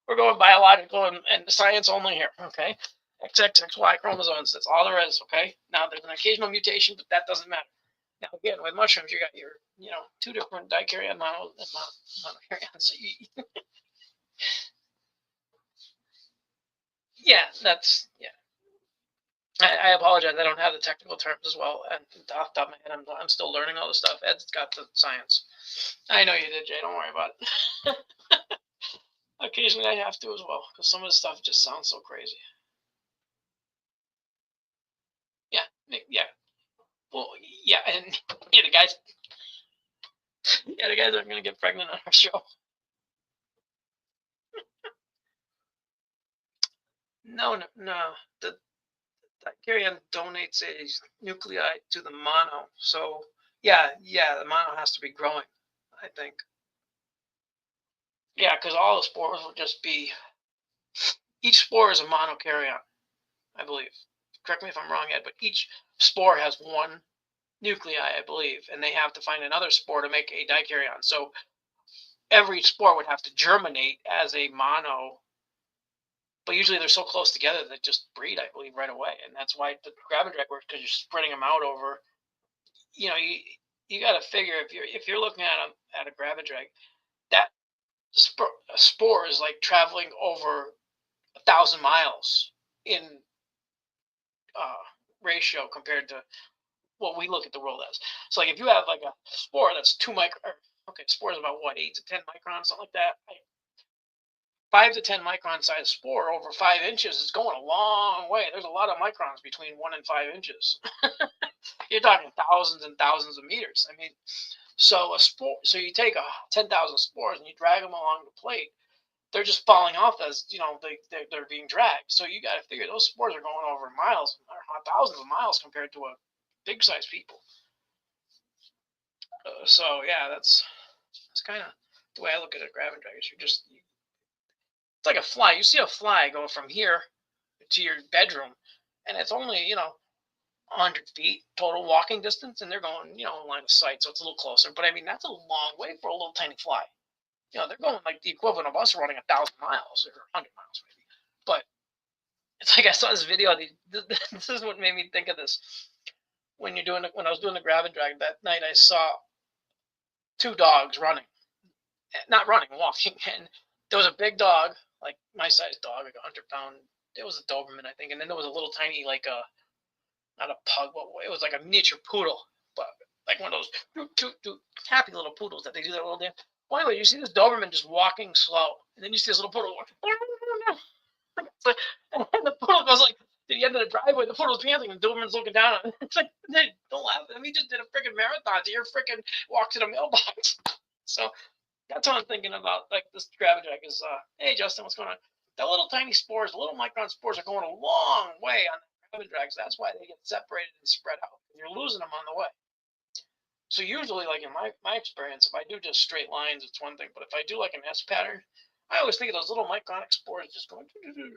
We're going biological and science only here, okay? XXXY chromosomes, that's all there is, okay? Now, there's an occasional mutation, but that doesn't matter. Now, again, with mushrooms, you got your, two different dikaryon mono and monokaryon. So yeah, I apologize. I don't have the technical terms as well, and off the top of my head, I'm still learning all this stuff. Ed's got the science. I know you did, Jay. Don't worry about it. Occasionally, I have to as well, because some of the stuff just sounds so crazy. Yeah. Well, yeah, and the guys aren't gonna get pregnant on our show. No. The dikaryon donates a nuclei to the mono. So yeah, the mono has to be growing, I think. Yeah, because all the spores will just be. Each spore is a monokaryon, I believe. Correct me if I'm wrong, Ed, but each spore has one nuclei, I believe, and they have to find another spore to make a dikaryon. So every spore would have to germinate as a mono, but usually they're so close together that they just breed, I believe, right away, and that's why the grab and drag works, because you're spreading them out over. You got to figure if you're looking at a grab and drag, that spore is like traveling over 1,000 miles in ratio compared to what we look at the world as. So like if you have like a spore that's 2 micron, okay, spore is about what, 8 to 10 microns, something like that. 5 to 10 micron size spore over 5 inches is going a long way. There's a lot of microns between 1 and 5 inches. You're talking thousands and thousands of meters. I mean, so you take 10,000 spores and you drag them along the plate. They're just falling off as they're being dragged. So you got to figure those spores are going over miles, or thousands of miles compared to a big size people. So yeah, that's kind of the way I look at it. Grab and drag is it's like a fly. You see a fly go from here to your bedroom, and it's only 100 feet total walking distance, and they're going in line of sight, so it's a little closer. But I mean, that's a long way for a little tiny fly. They're going like the equivalent of us running 1,000 miles or 100 miles maybe. But it's like I saw this video. This is what made me think of this. When I was doing the grab and drag that night, I saw 2 dogs running, not running, walking, and there was a big dog, like my size dog, like 100-pound. It was a Doberman, I think, and then there was a little tiny, like not a pug, but it was like a miniature poodle, but like one of those happy little poodles that they do that little dance. Well, anyway, you see this Doberman just walking slow, and then you see this little poodle walking. And the poodle goes like to the end of the driveway. The poodle's panting, and the Doberman's looking down. It's like, don't laugh at him. He just did a freaking marathon. So you're freaking walk to the mailbox. So that's what I'm thinking about. Like this grab and drag is, hey Justin, what's going on? The little tiny spores, the little micron spores are going a long way on the grab and drags. That's why they get separated and spread out. You're losing them on the way. So usually, like in my experience, if I do just straight lines, it's one thing. But if I do like an S pattern, I always think of those little micronic spores just going.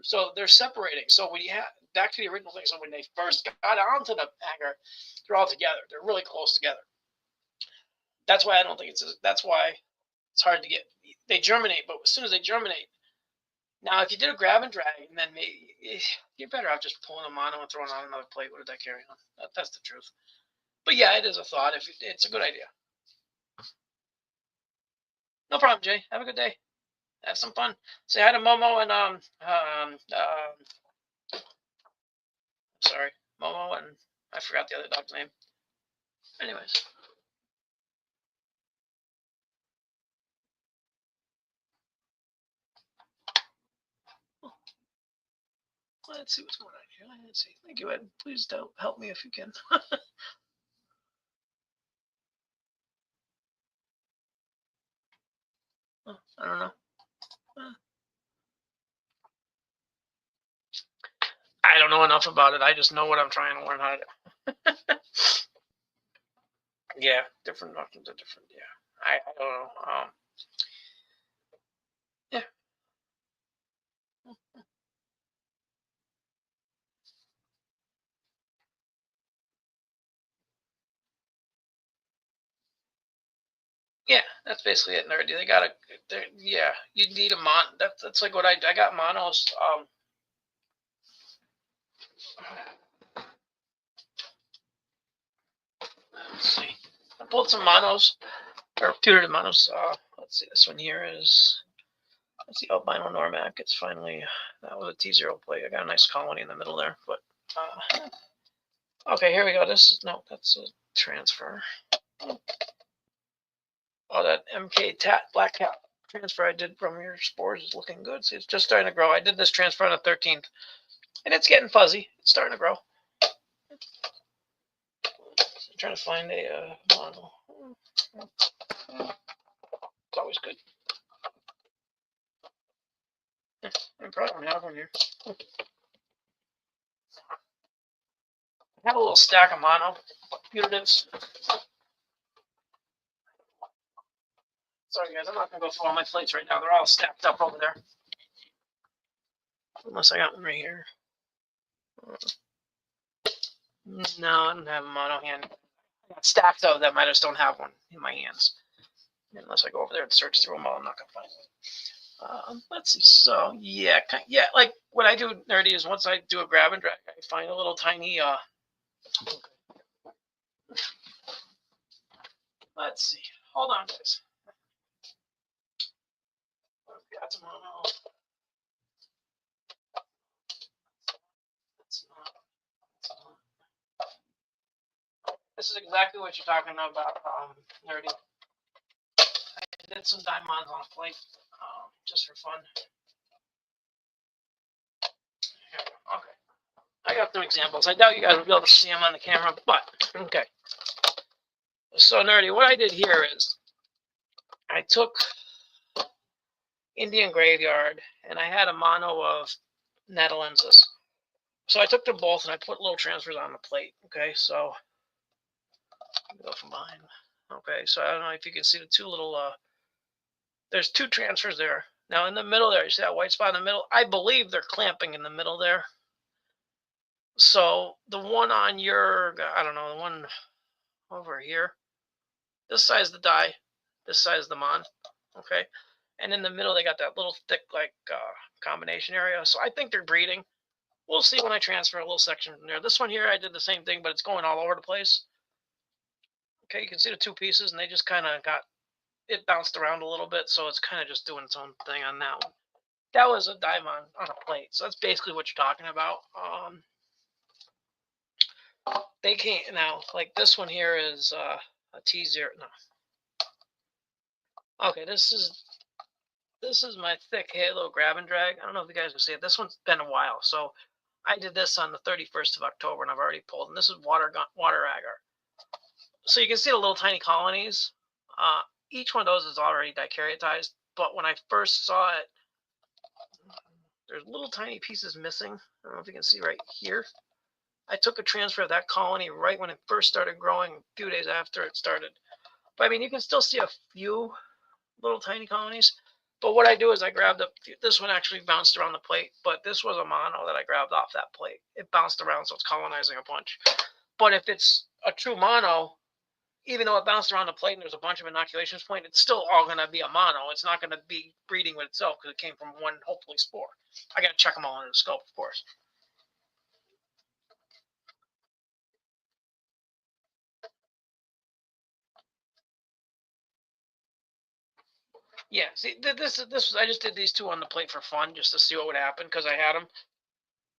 So they're separating. So when you have back to the original thing, so when they first got onto the agar, they're all together. They're really close together. That's why I don't think that's why it's hard to get. They germinate, but as soon as they germinate, now if you did a grab and drag, and then maybe you're better off just pulling a mono and throwing on another plate with a dikaryon. That's the truth. But yeah, it is a thought. If it's a good idea. No problem, Jay. Have a good day. Have some fun. Say hi to Momo and sorry, Momo and I forgot the other dog's name. Anyways. Let's see what's going on here. Let's see. Thank you, Ed. Please help me if you can. Oh, I don't know. enough about it. I just know what I'm trying to learn how to do. Yeah, different options are different. Yeah, I don't know. Yeah. Yeah, that's basically it, nerdy. They got yeah, you need a that's like what I got monos. Let's see. I pulled some monos, or tutored monos. Let's see. This one here is, that's the albino Normac. It's finally, that was a T0 plate. I got a nice colony in the middle there, but okay, here we go. This is, no, that's a transfer. Oh, that MK Black Cat transfer I did from your spores is looking good. See, it's just starting to grow. I did this transfer on the 13th, and it's getting fuzzy. It's starting to grow. So I'm trying to find a model. It's always good. I probably don't have one here. I have a little stack of mono putatives. Sorry guys, I'm not gonna go through all my plates right now. They're all stacked up over there. Unless I got one right here. No, I don't have a mono hand. I got stacks of them. I just don't have one in my hands. Unless I go over there and search through them all, I'm not gonna find one. Let's see. So yeah, like what I do, nerdy, is once I do a grab and drag, I find a little tiny. Let's see. Hold on, guys. Got some mono. This is exactly what you're talking about, nerdy. I did some diamonds on a plate, just for fun. Okay. I got two examples. I doubt you guys will be able to see them on the camera, but okay. So nerdy, what I did here is I took Indian Graveyard and I had a mono of Netalensis. So I took them both and I put little transfers on the plate. Okay, so go from behind. Okay, so I don't know if you can see the two little. There's two transfers there. Now in the middle there, you see that white spot in the middle? I believe they're clamping in the middle there. So the one on your, I don't know, the one over here, this side is the die, this side is the mon, okay? And in the middle, they got that little thick, like, combination area. So I think they're breeding. We'll see when I transfer a little section from there. This one here, I did the same thing, but it's going all over the place. Okay, you can see the two pieces, and they just kind of got, it bounced around a little bit, so it's kind of just doing its own thing on that one. That was a diamond on a plate, so that's basically what you're talking about. They can't now, like this one here is a T0. No. Okay, this is my thick halo grab and drag. I don't know if you guys can see it. This one's been a while, so I did this on the 31st of October, and I've already pulled. And this is water agar. So you can see the little tiny colonies. Each one of those is already dicaryotized, but when I first saw it, there's little tiny pieces missing. I don't know if you can see right here. I took a transfer of that colony right when it first started growing, a few days after it started. But I mean, you can still see a few little tiny colonies. But what I do is I grabbed this one actually bounced around the plate, but this was a mono that I grabbed off that plate. It bounced around, so it's colonizing a bunch. But if it's a true mono, even though it bounced around the plate and there's a bunch of inoculations point, it's still all going to be a mono. It's not going to be breeding with itself because it came from one, hopefully, spore. I got to check them all under the scope, of course. Yeah, see, this I just did these two on the plate for fun, just to see what would happen because I had them.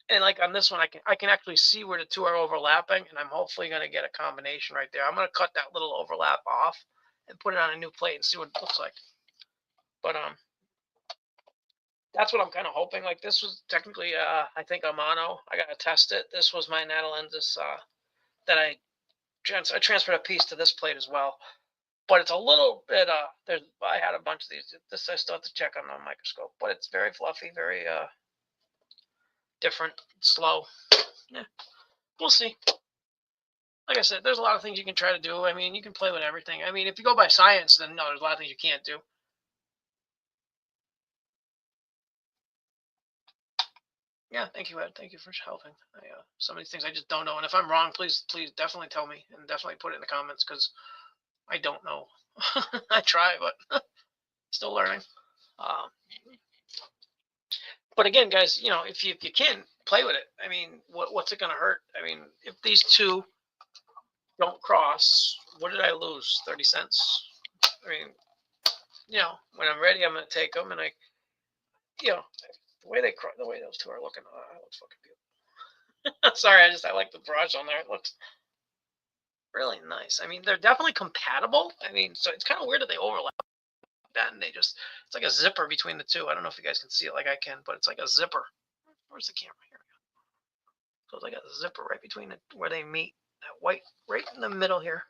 And like on this one, I can actually see where the two are overlapping, and I'm hopefully going to get a combination right there. I'm going to cut that little overlap off and put it on a new plate and see what it looks like. But that's what I'm kind of hoping. Like this was technically, I think a mono. I got to test it. This was my Natalensis that I transferred a piece to this plate as well. But it's a little bit, I had a bunch of these. This I still have to check on the microscope, but it's very fluffy, very, different, slow. Yeah, we'll see. Like I said, there's a lot of things you can try to do. I mean, you can play with everything. I mean, if you go by science, then no, there's a lot of things you can't do. Yeah, thank you, Ed. Thank you for helping. Some of these things I just don't know, and if I'm wrong, please definitely tell me and definitely put it in the comments because I don't know. I try, but still learning. Um, but again, guys, if you can play with it, I mean, what's it gonna hurt? I mean, if these two don't cross, what did I lose? 30 cents. I mean, when I'm ready, I'm gonna take them, and you know, the way those two are looking, it looks fucking beautiful. Sorry, I like the brush on there. It looks really nice. I mean, they're definitely compatible. I mean, so it's kind of weird that they overlap that, and it's like a zipper between the two. I don't know if you guys can see it like I can, but it's like a zipper. Where's the camera? Here we go. So it's like a zipper right between where they meet. That white right in the middle here.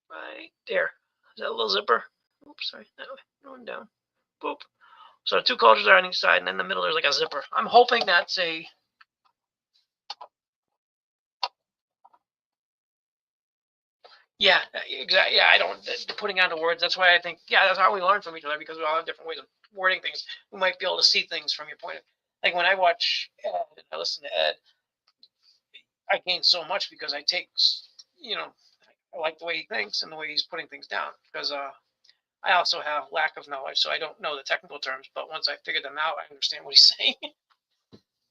Right there. Is that a little zipper? Oops, sorry. That way. Going down. Boop. So the two cultures are on each side, and in the middle there's like a zipper. I'm hoping that's a. Yeah, exactly. Yeah, I don't putting onto words. That's why I think. Yeah, that's how we learn from each other because we all have different ways of wording things. We might be able to see things from your point of. Like when I watch Ed, and I listen to Ed, I gain so much because I take. I like the way he thinks and the way he's putting things down because I also have lack of knowledge, so I don't know the technical terms. But once I figure them out, I understand what he's saying.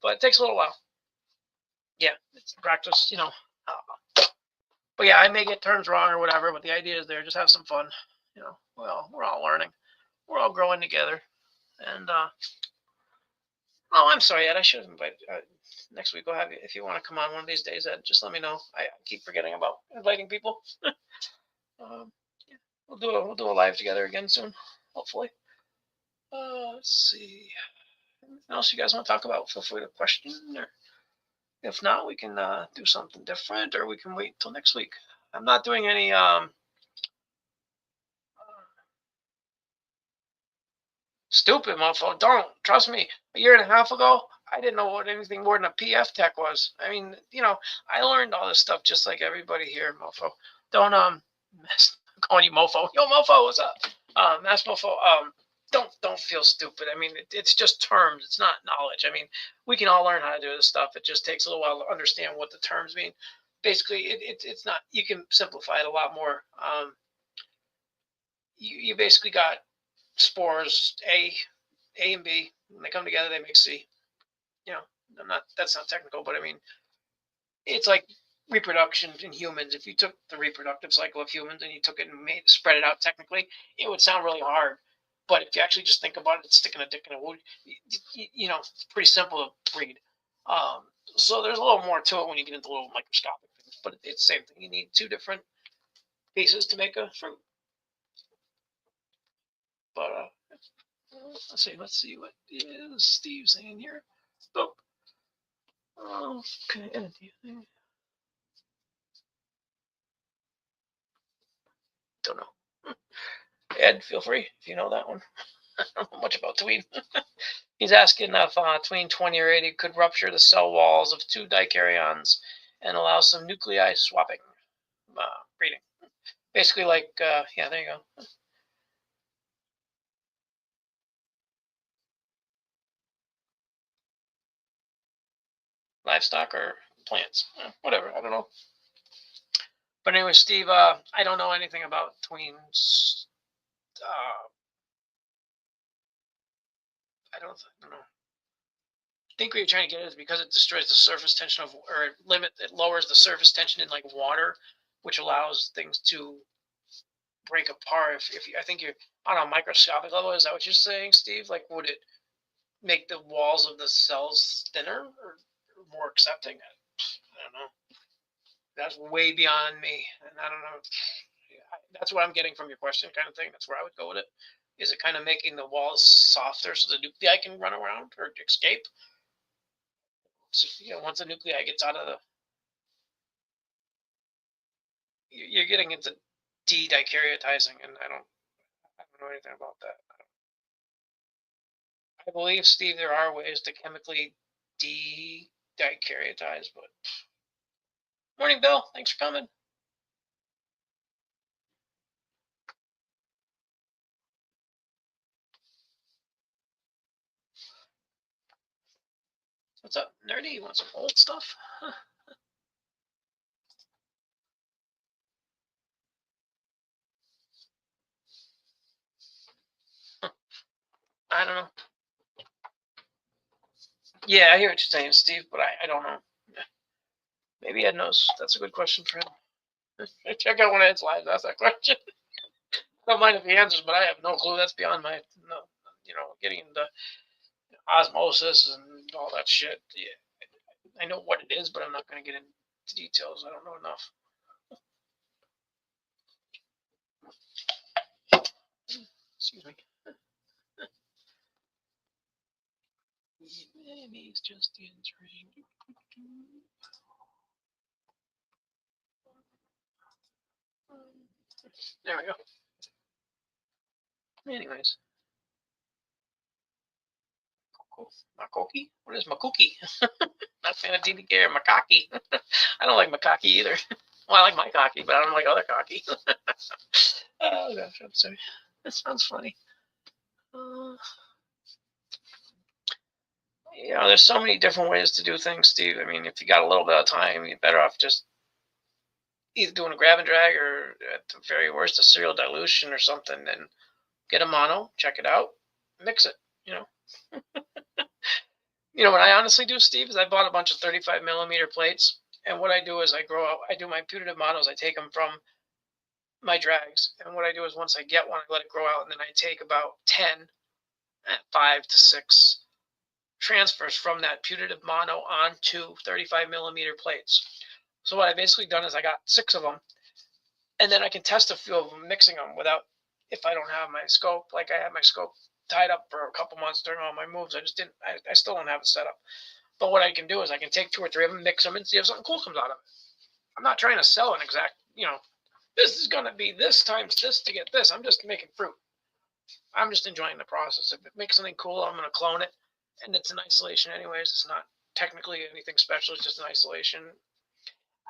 But it takes a little while. Yeah, it's practice. But yeah, I may get terms wrong or whatever. But the idea is there. Just have some fun. Well, we're all learning. We're all growing together. And oh, I'm sorry, Ed. I should have invited. Next week we'll have you if you want to come on one of these days, Ed. Just let me know. I keep forgetting about inviting people. Yeah, we'll do a live together again soon, hopefully. Let's see. Anything else you guys want to talk about? Feel free to question, or if not, we can do something different, or we can wait until next week. I'm not doing any stupid mofo. Don't trust me. A year and a half ago, I didn't know what anything more than a PF tech was. I mean, I learned all this stuff just like everybody here, mofo. Don't mess. I'm calling you mofo. Yo, mofo, what's up? Mass mofo. Don't feel stupid. I mean, it's just terms. It's not knowledge. I mean, we can all learn how to do this stuff. It just takes a little while to understand what the terms mean. Basically, it's not. You can simplify it a lot more. You basically got spores A and B. When they come together, they make C. That's not technical, but I mean, it's like reproduction in humans. If you took the reproductive cycle of humans and you took it and spread it out technically, it would sound really hard. But if you actually just think about it, it's sticking a dick in a wood. It's pretty simple to read. So there's a little more to it when you get into little microscopic things, but it's the same thing. You need two different pieces to make a fruit. But let's see what is Steve saying here. Oh, okay, anything. Don't know. Ed, feel free if you know that one. I don't know much about tween. He's asking if tween 20 or 80 could rupture the cell walls of two dicaryons and allow some nuclei swapping, breeding. Basically, like, yeah, there you go. Livestock or plants, whatever. I don't know. But anyway, Steve, I don't know anything about tweens. I don't know. I think what you're trying to get is because it destroys the surface tension of, or it lowers the surface tension in like water, which allows things to break apart. If I think you're on a microscopic level, is that what you're saying, Steve? Like, would it make the walls of the cells thinner or more accepting? I don't know. That's way beyond me, and I don't know. That's what I'm getting from your question, kind of thing. That's where I would go with it. Is it kind of making the walls softer so the nuclei can run around or escape? So, once the nuclei gets out of you're getting into de-dicaryotizing, and I don't know anything about that. I believe, Steve, there are ways to chemically de-dicaryatize, but morning, Bill. Thanks for coming. What's up, nerdy? You want some old stuff? Huh. I don't know. Yeah, I hear what you're saying, Steve, but I don't know. Maybe Ed knows. That's a good question for him. Check out one of Ed's lives. Ask that question. I don't mind if he answers, but I have no clue. That's beyond my, no, getting into osmosis and all that shit. Yeah, I know what it is, but I'm not going to get into details. I don't know enough. Excuse me. Maybe he's just answering. There we go. Anyways. Makoki? What is makuki? Not a fan of DBK or makaki. I don't like makaki either. Well, I like my cocky, but I don't like other cocky. Oh gosh, I'm sorry. That sounds funny. There's so many different ways to do things, Steve. I mean, if you got a little bit of time, you're better off just either doing a grab and drag or, at the very worst, a serial dilution or something. Then get a mono, check it out, mix it. What I honestly do, Steve, is I bought a bunch of 35 millimeter plates, and what I do is I do my putative monos. I take them from my drags, and what I do is once I get one, I let it grow out, and then I take about 10, 5 to 6 transfers from that putative mono onto 35 millimeter plates. So what I basically done is I got 6 of them, and then I can test a few of them, mixing them without, if I don't have my scope, like I had my scope tied up for a couple months during all my moves. I still don't have it set up. But what I can do is I can take 2 or 3 of them, mix them, and see if something cool comes out of it. I'm not trying to sell an exact, this is going to be this times this to get this. I'm just making fruit. I'm just enjoying the process. If it makes something cool, I'm going to clone it. And it's an isolation anyways. It's not technically anything special. It's just an isolation.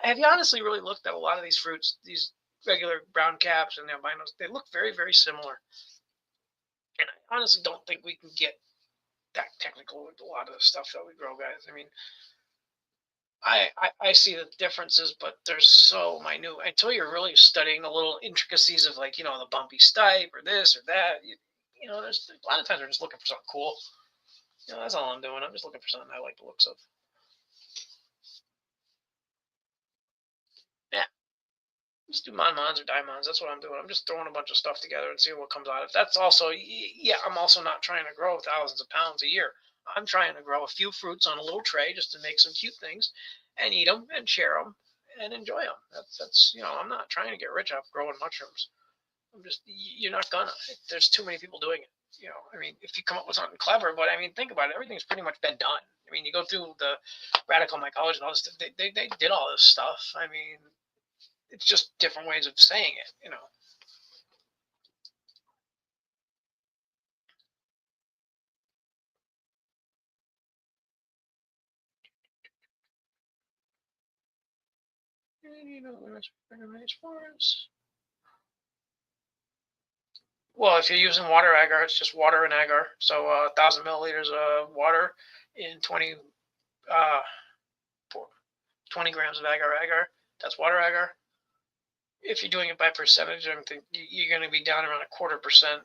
Have you honestly really looked at a lot of these fruits, these regular brown caps and the albinos? They look very, very similar. And I honestly don't think we can get that technical with a lot of the stuff that we grow, guys. I mean, I see the differences, but they're so minute until you're really studying the little intricacies of, like, the bumpy stipe or this or that. There's a lot of times we're just looking for something cool. That's all I'm doing. I'm just looking for something I like the looks of. Yeah, just do Monmons or Daimons. That's what I'm doing. I'm just throwing a bunch of stuff together and seeing what comes out of it. That's also, yeah, I'm also not trying to grow thousands of pounds a year. I'm trying to grow a few fruits on a little tray just to make some cute things and eat them and share them and enjoy them. That's I'm not trying to get rich off growing mushrooms. You're not gonna. There's too many people doing it. I mean, if you come up with something clever, but I mean, think about it. Everything's pretty much been done. I mean, you go through the radical mycology and all this stuff. They did all this stuff. I mean, it's just different ways of saying it. Well, if you're using water agar, it's just water and agar. So 1,000 milliliters of water in 20 grams of agar. That's water agar. If you're doing it by percentage, I think you're going to be down around 1/4%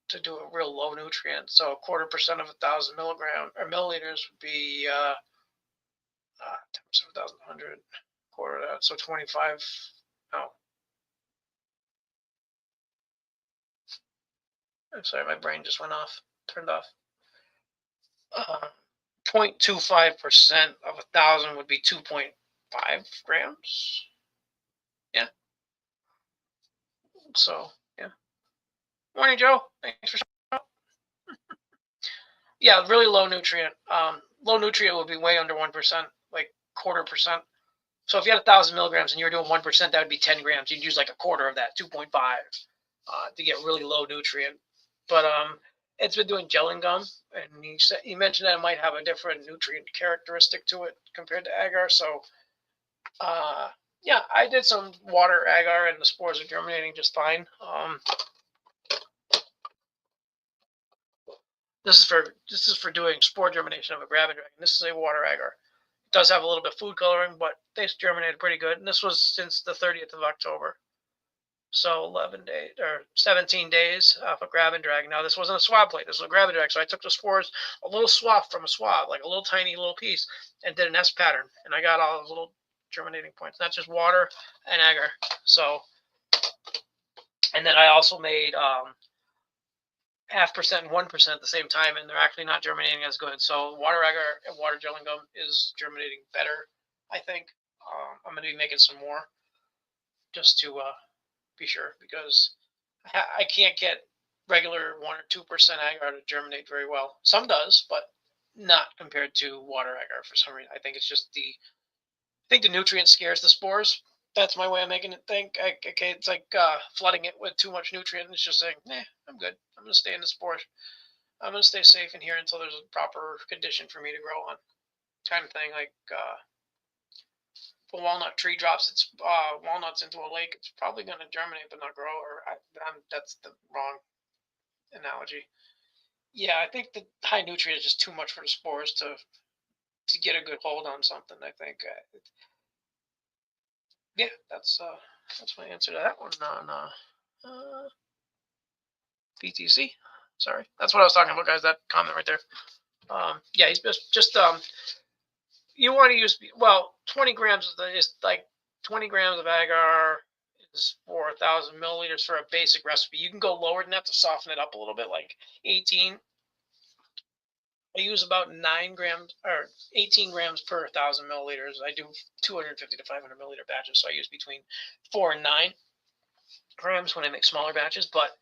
to do a real low nutrient. So 1/4% of 1,000 milligram or milliliters would be 10% of 1,000, 100, quarter of that. So 25. No, I'm sorry, my brain just went off, turned off. 0.25% of 1,000 would be 2.5 grams. Yeah. So yeah. Morning, Joe. Thanks for showing up. Yeah, really low nutrient. Low nutrient would be way under 1%, like 1/4%. So if you had 1,000 milligrams and you were doing 1%, that would be 10 grams. You'd use like 1/4 of that, 2.5, to get really low nutrient. But it's been doing gelling gum, and he mentioned that it might have a different nutrient characteristic to it compared to agar. So, yeah, I did some water agar, and the spores are germinating just fine. This is for doing spore germination of a grabbing dragon. This is a water agar. It does have a little bit of food coloring, but they germinated pretty good. And this was since the 30th of October. So 11 days or 17 days off a grab and drag. Now this wasn't a swab plate. This was a grab and drag. So I took the spores, a little swath from a swab, like a little tiny little piece, and did an S pattern. And I got all those little germinating points. Not just water and agar. So, and then I also made 0.5% and 1% at the same time, and they're actually not germinating as good. So water agar and water gelling gum is germinating better, I think. I'm going to be making some more just to be sure, because I can't get regular 1 or 2% agar to germinate very well. Some does, but not compared to water agar for some reason. I think it's just the nutrient scares the spores. That's my way of making it think. Okay, it's like flooding it with too much nutrient. It's just saying, nah, I'm good. I'm gonna stay in the spores. I'm gonna stay safe in here until there's a proper condition for me to grow on, kind of thing. Like if a walnut tree drops its walnuts into a lake, it's probably gonna germinate but not grow. Or that's the wrong analogy. Yeah, I think the high nutrient is just too much for the spores to get a good hold on something. I think. Yeah, that's my answer to that one on PTC. Sorry, that's what I was talking about, guys. That comment right there. Yeah, he's just you want to use 20 grams is like 20 grams of agar is 4,000 milliliters for a basic recipe. You can go lower than that to soften it up a little bit, like 18. I use about 9 grams or 18 grams per 1,000 milliliters. I do 250 to 500 milliliter batches, so I use between 4 and 9 grams when I make smaller batches. But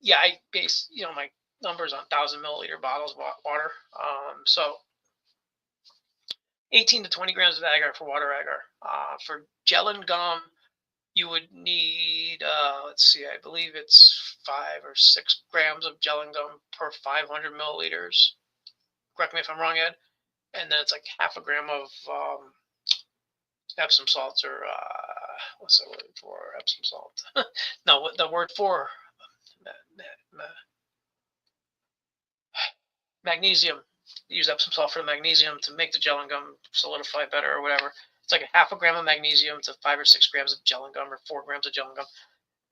yeah, I base my numbers on 1,000 milliliter bottles of water. So 18 to 20 grams of agar for water agar. For gel and gum, you would need let's see, I believe it's 5 or 6 grams of gel and gum per 500 milliliters. Correct me if I'm wrong, Ed. And then it's like half a gram of Epsom salts, or what's the word for Epsom salt? No, the word for magnesium. Use Epsom salt for the magnesium to make the gel and gum solidify better or whatever. It's like a half a gram of magnesium to 5 or 6 grams of gel and gum, or 4 grams of gel and gum.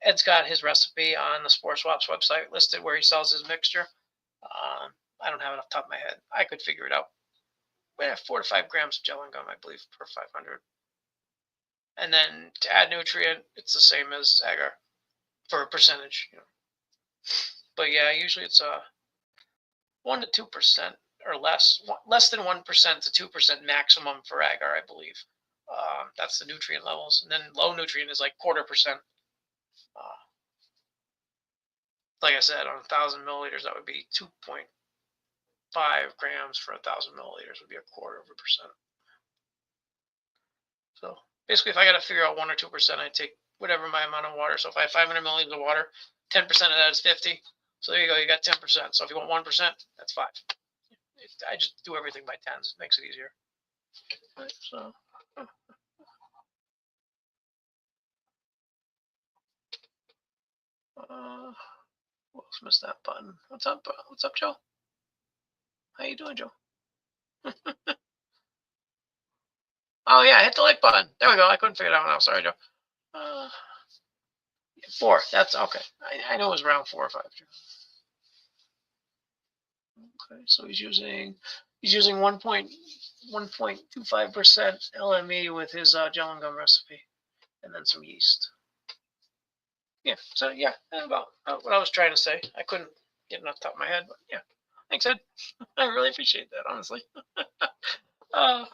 Ed's got his recipe on the Spore Swaps website listed where he sells his mixture. I don't have it off the top of my head. I could figure it out. We have 4 to 5 grams of gel and gum, I believe, per 500. And then to add nutrient, it's the same as agar for a percentage. But yeah, usually it's 1 to 2% or less than 1% to 2% maximum for agar, I believe. That's the nutrient levels, and then low nutrient is like 0.25%. Like I said, on 1,000 milliliters, that would be 2.5 grams for 1,000 milliliters would be 0.25%. So basically, if I got to figure out 1 or 2%, I take whatever my amount of water. So if I have 500 milliliters of water, 10% of that is 50. So there you go, you got 10%. So if you want 1%, that's 5. I just do everything by tens. It makes it easier. Right, so. Who else missed that button? What's up? What's up, Joe? How you doing, Joe? Oh yeah, hit the like button. There we go. I couldn't figure it out now. Sorry, Joe. 4. That's okay. I know it was around 4 or 5. Okay, so he's using 1.25% LME with his gel and gum recipe, and then some yeast. Yeah. So yeah, about what I was trying to say. I couldn't get it off the top of my head, but yeah. Thanks, Ed. I really appreciate that, honestly. Yeah.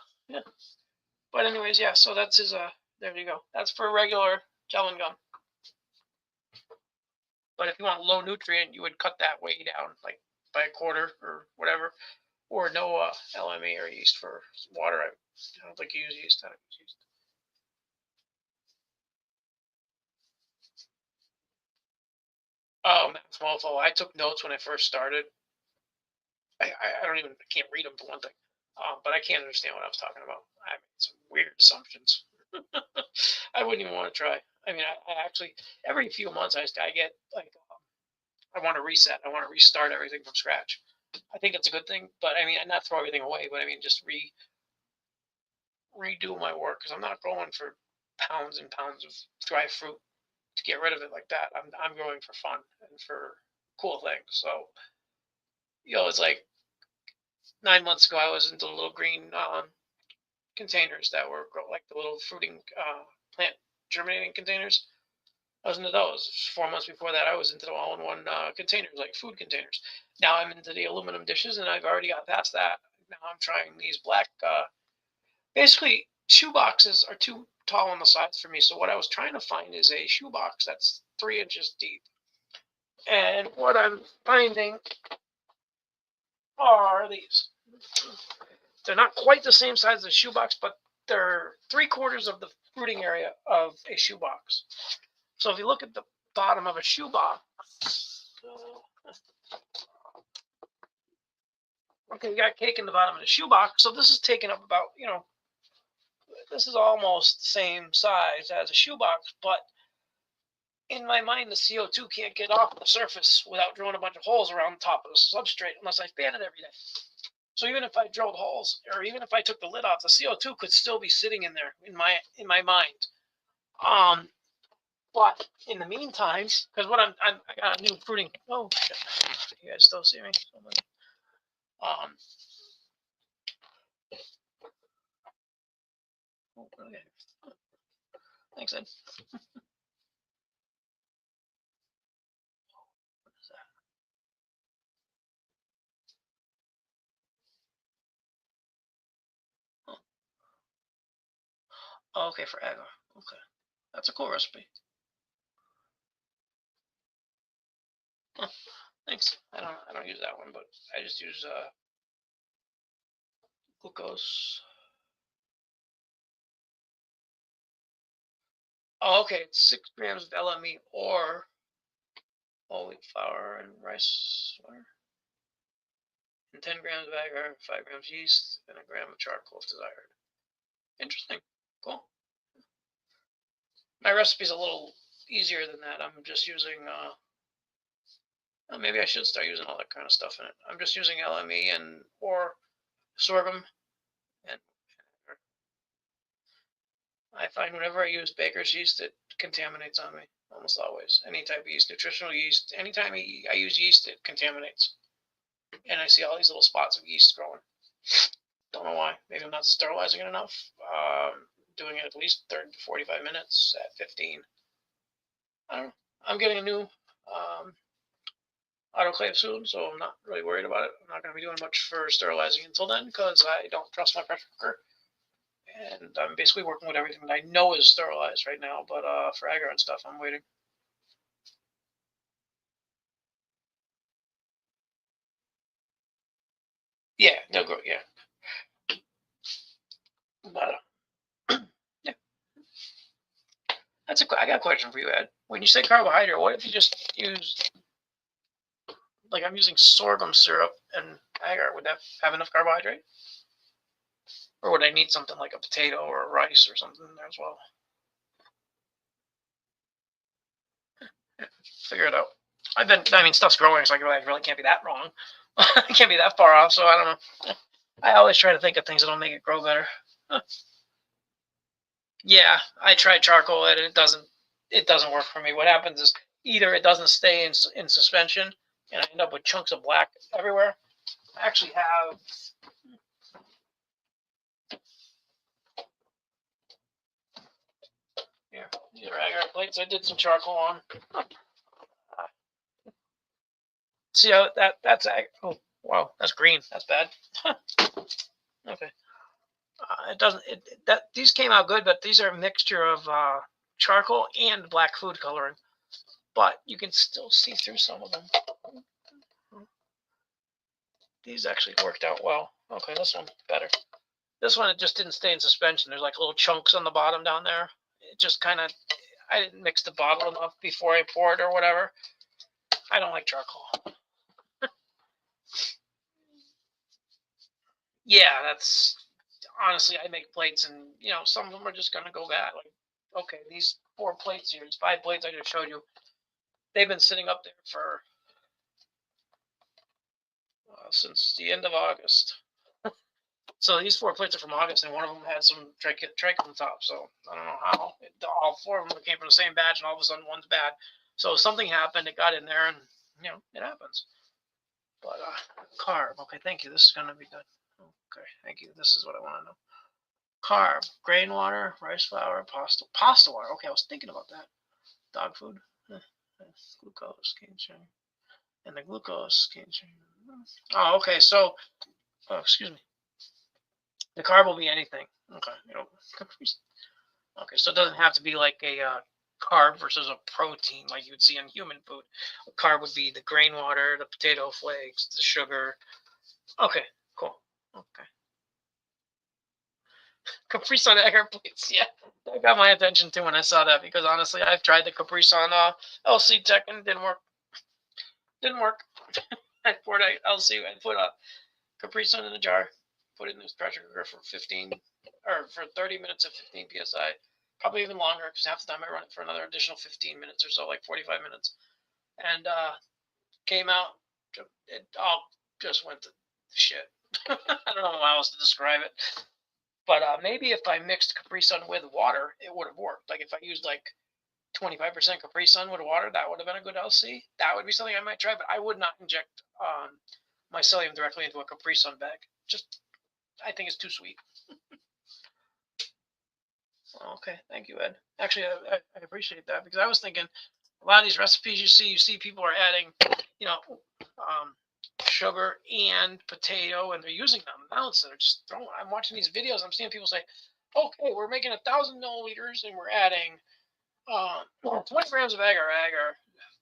But anyways, yeah. So that's his. There you go. That's for regular gel and gum. But if you want low nutrient, you would cut that way down, like by a quarter or whatever, or no LME or yeast for water. I don't think you use yeast. I don't use yeast. Oh, Max Mofo. I took notes when I first started. I don't even, I can't read them for one thing. But I can't understand what I was talking about. I made some weird assumptions. I wouldn't even want to try. I mean, I actually, every few months I get like, I want to reset. I want to restart everything from scratch. I think it's a good thing, but I mean, not throw everything away, but I mean, just redo my work because I'm not growing for pounds and pounds of dry fruit to get rid of it like that. I'm growing for fun and for cool things. So it's like 9 months ago, I was into the little green containers that were like the little fruiting plant germinating containers. I was into those. 4 months before that, I was into the all-in-one containers, like food containers. Now I'm into the aluminum dishes, and I've already got past that. Now I'm trying these black. Basically, shoe boxes are too tall on the sides for me. So what I was trying to find is a shoe box that's 3 inches deep. And what I'm finding are these. They're not quite the same size as a shoebox, but they're 3/4 of the fruiting area of a shoebox. So if you look at the bottom of a shoebox, okay, you got cake in the bottom of the shoebox. So this is taking up about, this is almost the same size as a shoebox, but in my mind, the CO2 can't get off the surface without drilling a bunch of holes around the top of the substrate unless I fan it every day. So even if I drilled holes, or even if I took the lid off, the CO2 could still be sitting in there in my mind. But in the meantime, because what I got a new fruiting. Oh shit! You guys still see me? Um. Okay. Thanks, Ed. What is that? Oh, okay, for agar. Okay, that's a cool recipe. Huh. Thanks. I don't use that one, but I just use glucose. Oh, okay. It's 6 grams of LME or whole wheat flour and rice water, and 10 grams of agar, 5 grams yeast, and a gram of charcoal if desired. Interesting. Cool. My recipe's a little easier than that. I'm just using. Well, maybe I should start using all that kind of stuff in it. I'm just using LME or sorghum, and I find whenever I use baker's yeast, it contaminates on me almost always. Any type of yeast, nutritional yeast, anytime I use yeast, it contaminates, and I see all these little spots of yeast growing. Don't know why. Maybe I'm not sterilizing it enough. Doing it at least 30 to 45 minutes at 15. I don't know. I'm getting a new autoclave soon, so I'm not really worried about it. I'm not going to be doing much for sterilizing until then because I don't trust my pressure cooker. And I'm basically working with everything that I know is sterilized right now, but for agar and stuff, I'm waiting. Yeah, they'll grow. Yeah, but yeah, I got a question for you, Ed. When you say carbohydrate, what if you just use, like I'm using sorghum syrup and agar? Would that have enough carbohydrate, or would I need something like a potato or a rice or something in there as well? Yeah, figure it out. I mean, stuff's growing, so I really can't be that wrong. I can't be that far off, so I don't know. I always try to think of things that'll make it grow better. Yeah, I tried charcoal and it doesn't work for me. What happens is either it doesn't stay in suspension and I end up with chunks of black everywhere. I actually have here, these are agar plates I did some charcoal on. See how that's oh wow, that's green. That's bad. Okay. It doesn't that these came out good, but these are a mixture of charcoal and black food coloring. But you can still see through some of them. These actually worked out well. Okay, this one better. This one, it just didn't stay in suspension. There's like little chunks on the bottom down there. It just kind of, I didn't mix the bottle enough before I poured or whatever. I don't like charcoal. Yeah, that's honestly, I make plates, and some of them are just gonna go bad. Like, okay, these 4 plates here, these 5 plates I just showed you, they've been sitting up there for since the end of August. So these 4 plates are from August, and one of them had some trach on top. So I don't know how all 4 of them came from the same batch, and all of a sudden one's bad. So something happened. It got in there, and it happens. But carb. Okay, thank you. This is gonna be good. Okay, thank you. This is what I want to know. Carb, grain water, rice flour, pasta water. Okay, I was thinking about that. Dog food, glucose, cane sugar, and the glucose cane sugar. Oh, okay. So, excuse me. The carb will be anything. Okay, okay. So it doesn't have to be like a carb versus a protein like you would see in human food. A carb would be the grain water, the potato flakes, the sugar. Okay, cool. Okay. Capri Sun egg plates. Yeah, that got my attention too when I saw that, because honestly, I've tried the Capri Sun LC Tech and it didn't work. Didn't work. I poured LC. I put a Capri Sun in a jar, put it in this pressure cooker for 30 minutes at 15 psi, probably even longer, because half the time I run it for another additional 15 minutes or so, like 45 minutes, and came out. It all just went to shit. I don't know how else to describe it. But maybe if I mixed Capri Sun with water, it would have worked. Like if I used like 25% Capri Sun with water, that would have been a good LC. That would be something I might try, but I would not inject mycelium directly into a Capri Sun bag. Just, I think it's too sweet. Okay, thank you, Ed. Actually, I appreciate that, because I was thinking a lot of these recipes you see people are adding, sugar and potato, and they're using the amounts that are just throwing. I'm watching these videos. I'm seeing people say, "Okay, we're making 1,000 milliliters, and we're adding 20 grams of agar,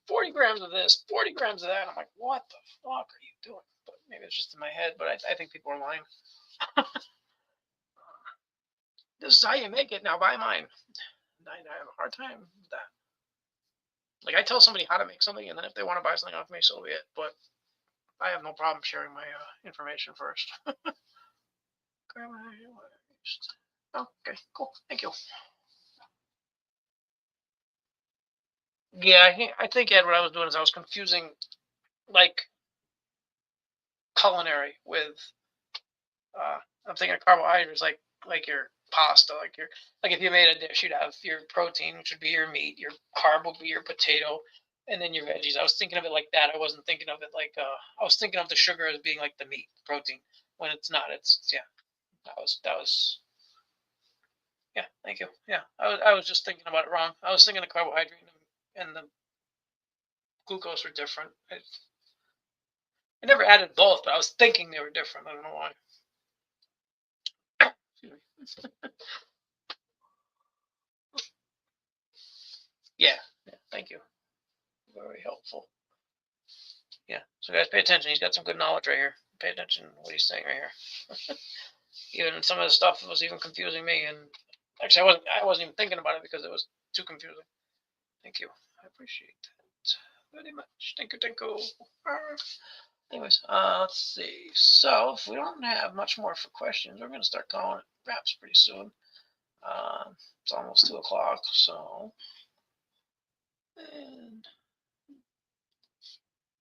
40 grams of this, 40 grams of that." I'm like, "What the fuck are you doing?" But maybe it's just in my head. But I think people are lying. This is how you make it. Now buy mine. I have a hard time with that. Like, I tell somebody how to make something, and then if they want to buy something off me, so be it. But I have no problem sharing my information first. Okay, cool. Thank you. Yeah, I think, Ed, what I was doing is I was confusing like culinary with I'm thinking of carbohydrates, like your pasta, like if you made a dish, you'd have your protein, which would be your meat, your carb would be your potato, and then your veggies. I was thinking of it like that. I wasn't thinking of it like I was thinking of the sugar as being like the meat protein, when it's not. It's yeah. That was yeah. Thank you. Yeah, I was just thinking about it wrong. I was thinking the carbohydrate and the glucose were different. I never added both, but I was thinking they were different. I don't know why. Yeah, thank you. Very helpful. Yeah. So guys, pay attention. He's got some good knowledge right here. Pay attention to what he's saying right here. Even some of the stuff was even confusing me, and actually I wasn't even thinking about it because it was too confusing. Thank you. I appreciate that very much. Thank you, thank you. Anyways, let's see. So if we don't have much more for questions, we're gonna start calling it wraps pretty soon. It's almost 2 o'clock, so and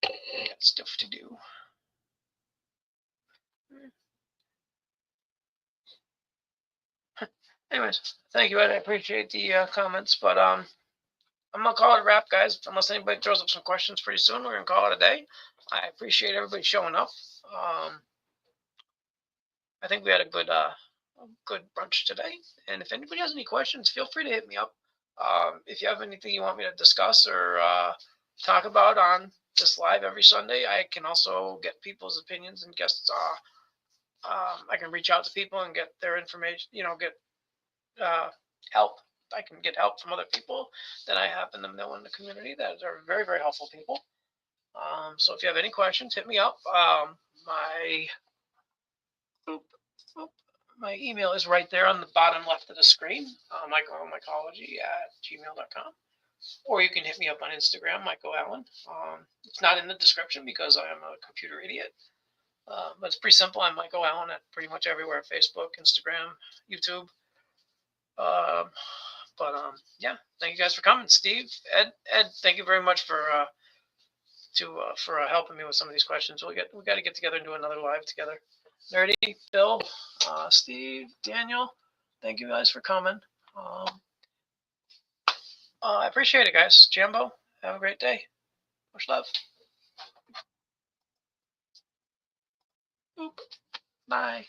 I got stuff to do. Anyways, thank you, Ed. I appreciate the comments, but I'm gonna call it a wrap, guys. Unless anybody throws up some questions pretty soon, we're gonna call it a day. I appreciate everybody showing up. I think we had a good brunch today. And if anybody has any questions, feel free to hit me up. If you have anything you want me to discuss or talk about on this live every Sunday, I can also get people's opinions and guests. I can reach out to people and get their information. Get help. I can get help from other people that I happen to know in the community that are very, very helpful people. So if you have any questions, hit me up. My email is right there on the bottom left of the screen, mycology@gmail.com. or you can hit me up on Instagram, MycoAlan. It's not in the description because I am a computer idiot. But it's pretty simple. I'm MycoAlan at pretty much everywhere: Facebook, Instagram, YouTube. Yeah, thank you guys for coming. Steve, Ed, thank you very much for helping me with some of these questions. We got to get together and do another live together. Nerdy, Bill, Steve, Daniel, thank you guys for coming. I appreciate it, guys. Jambo, have a great day. Much love. Boop. Bye.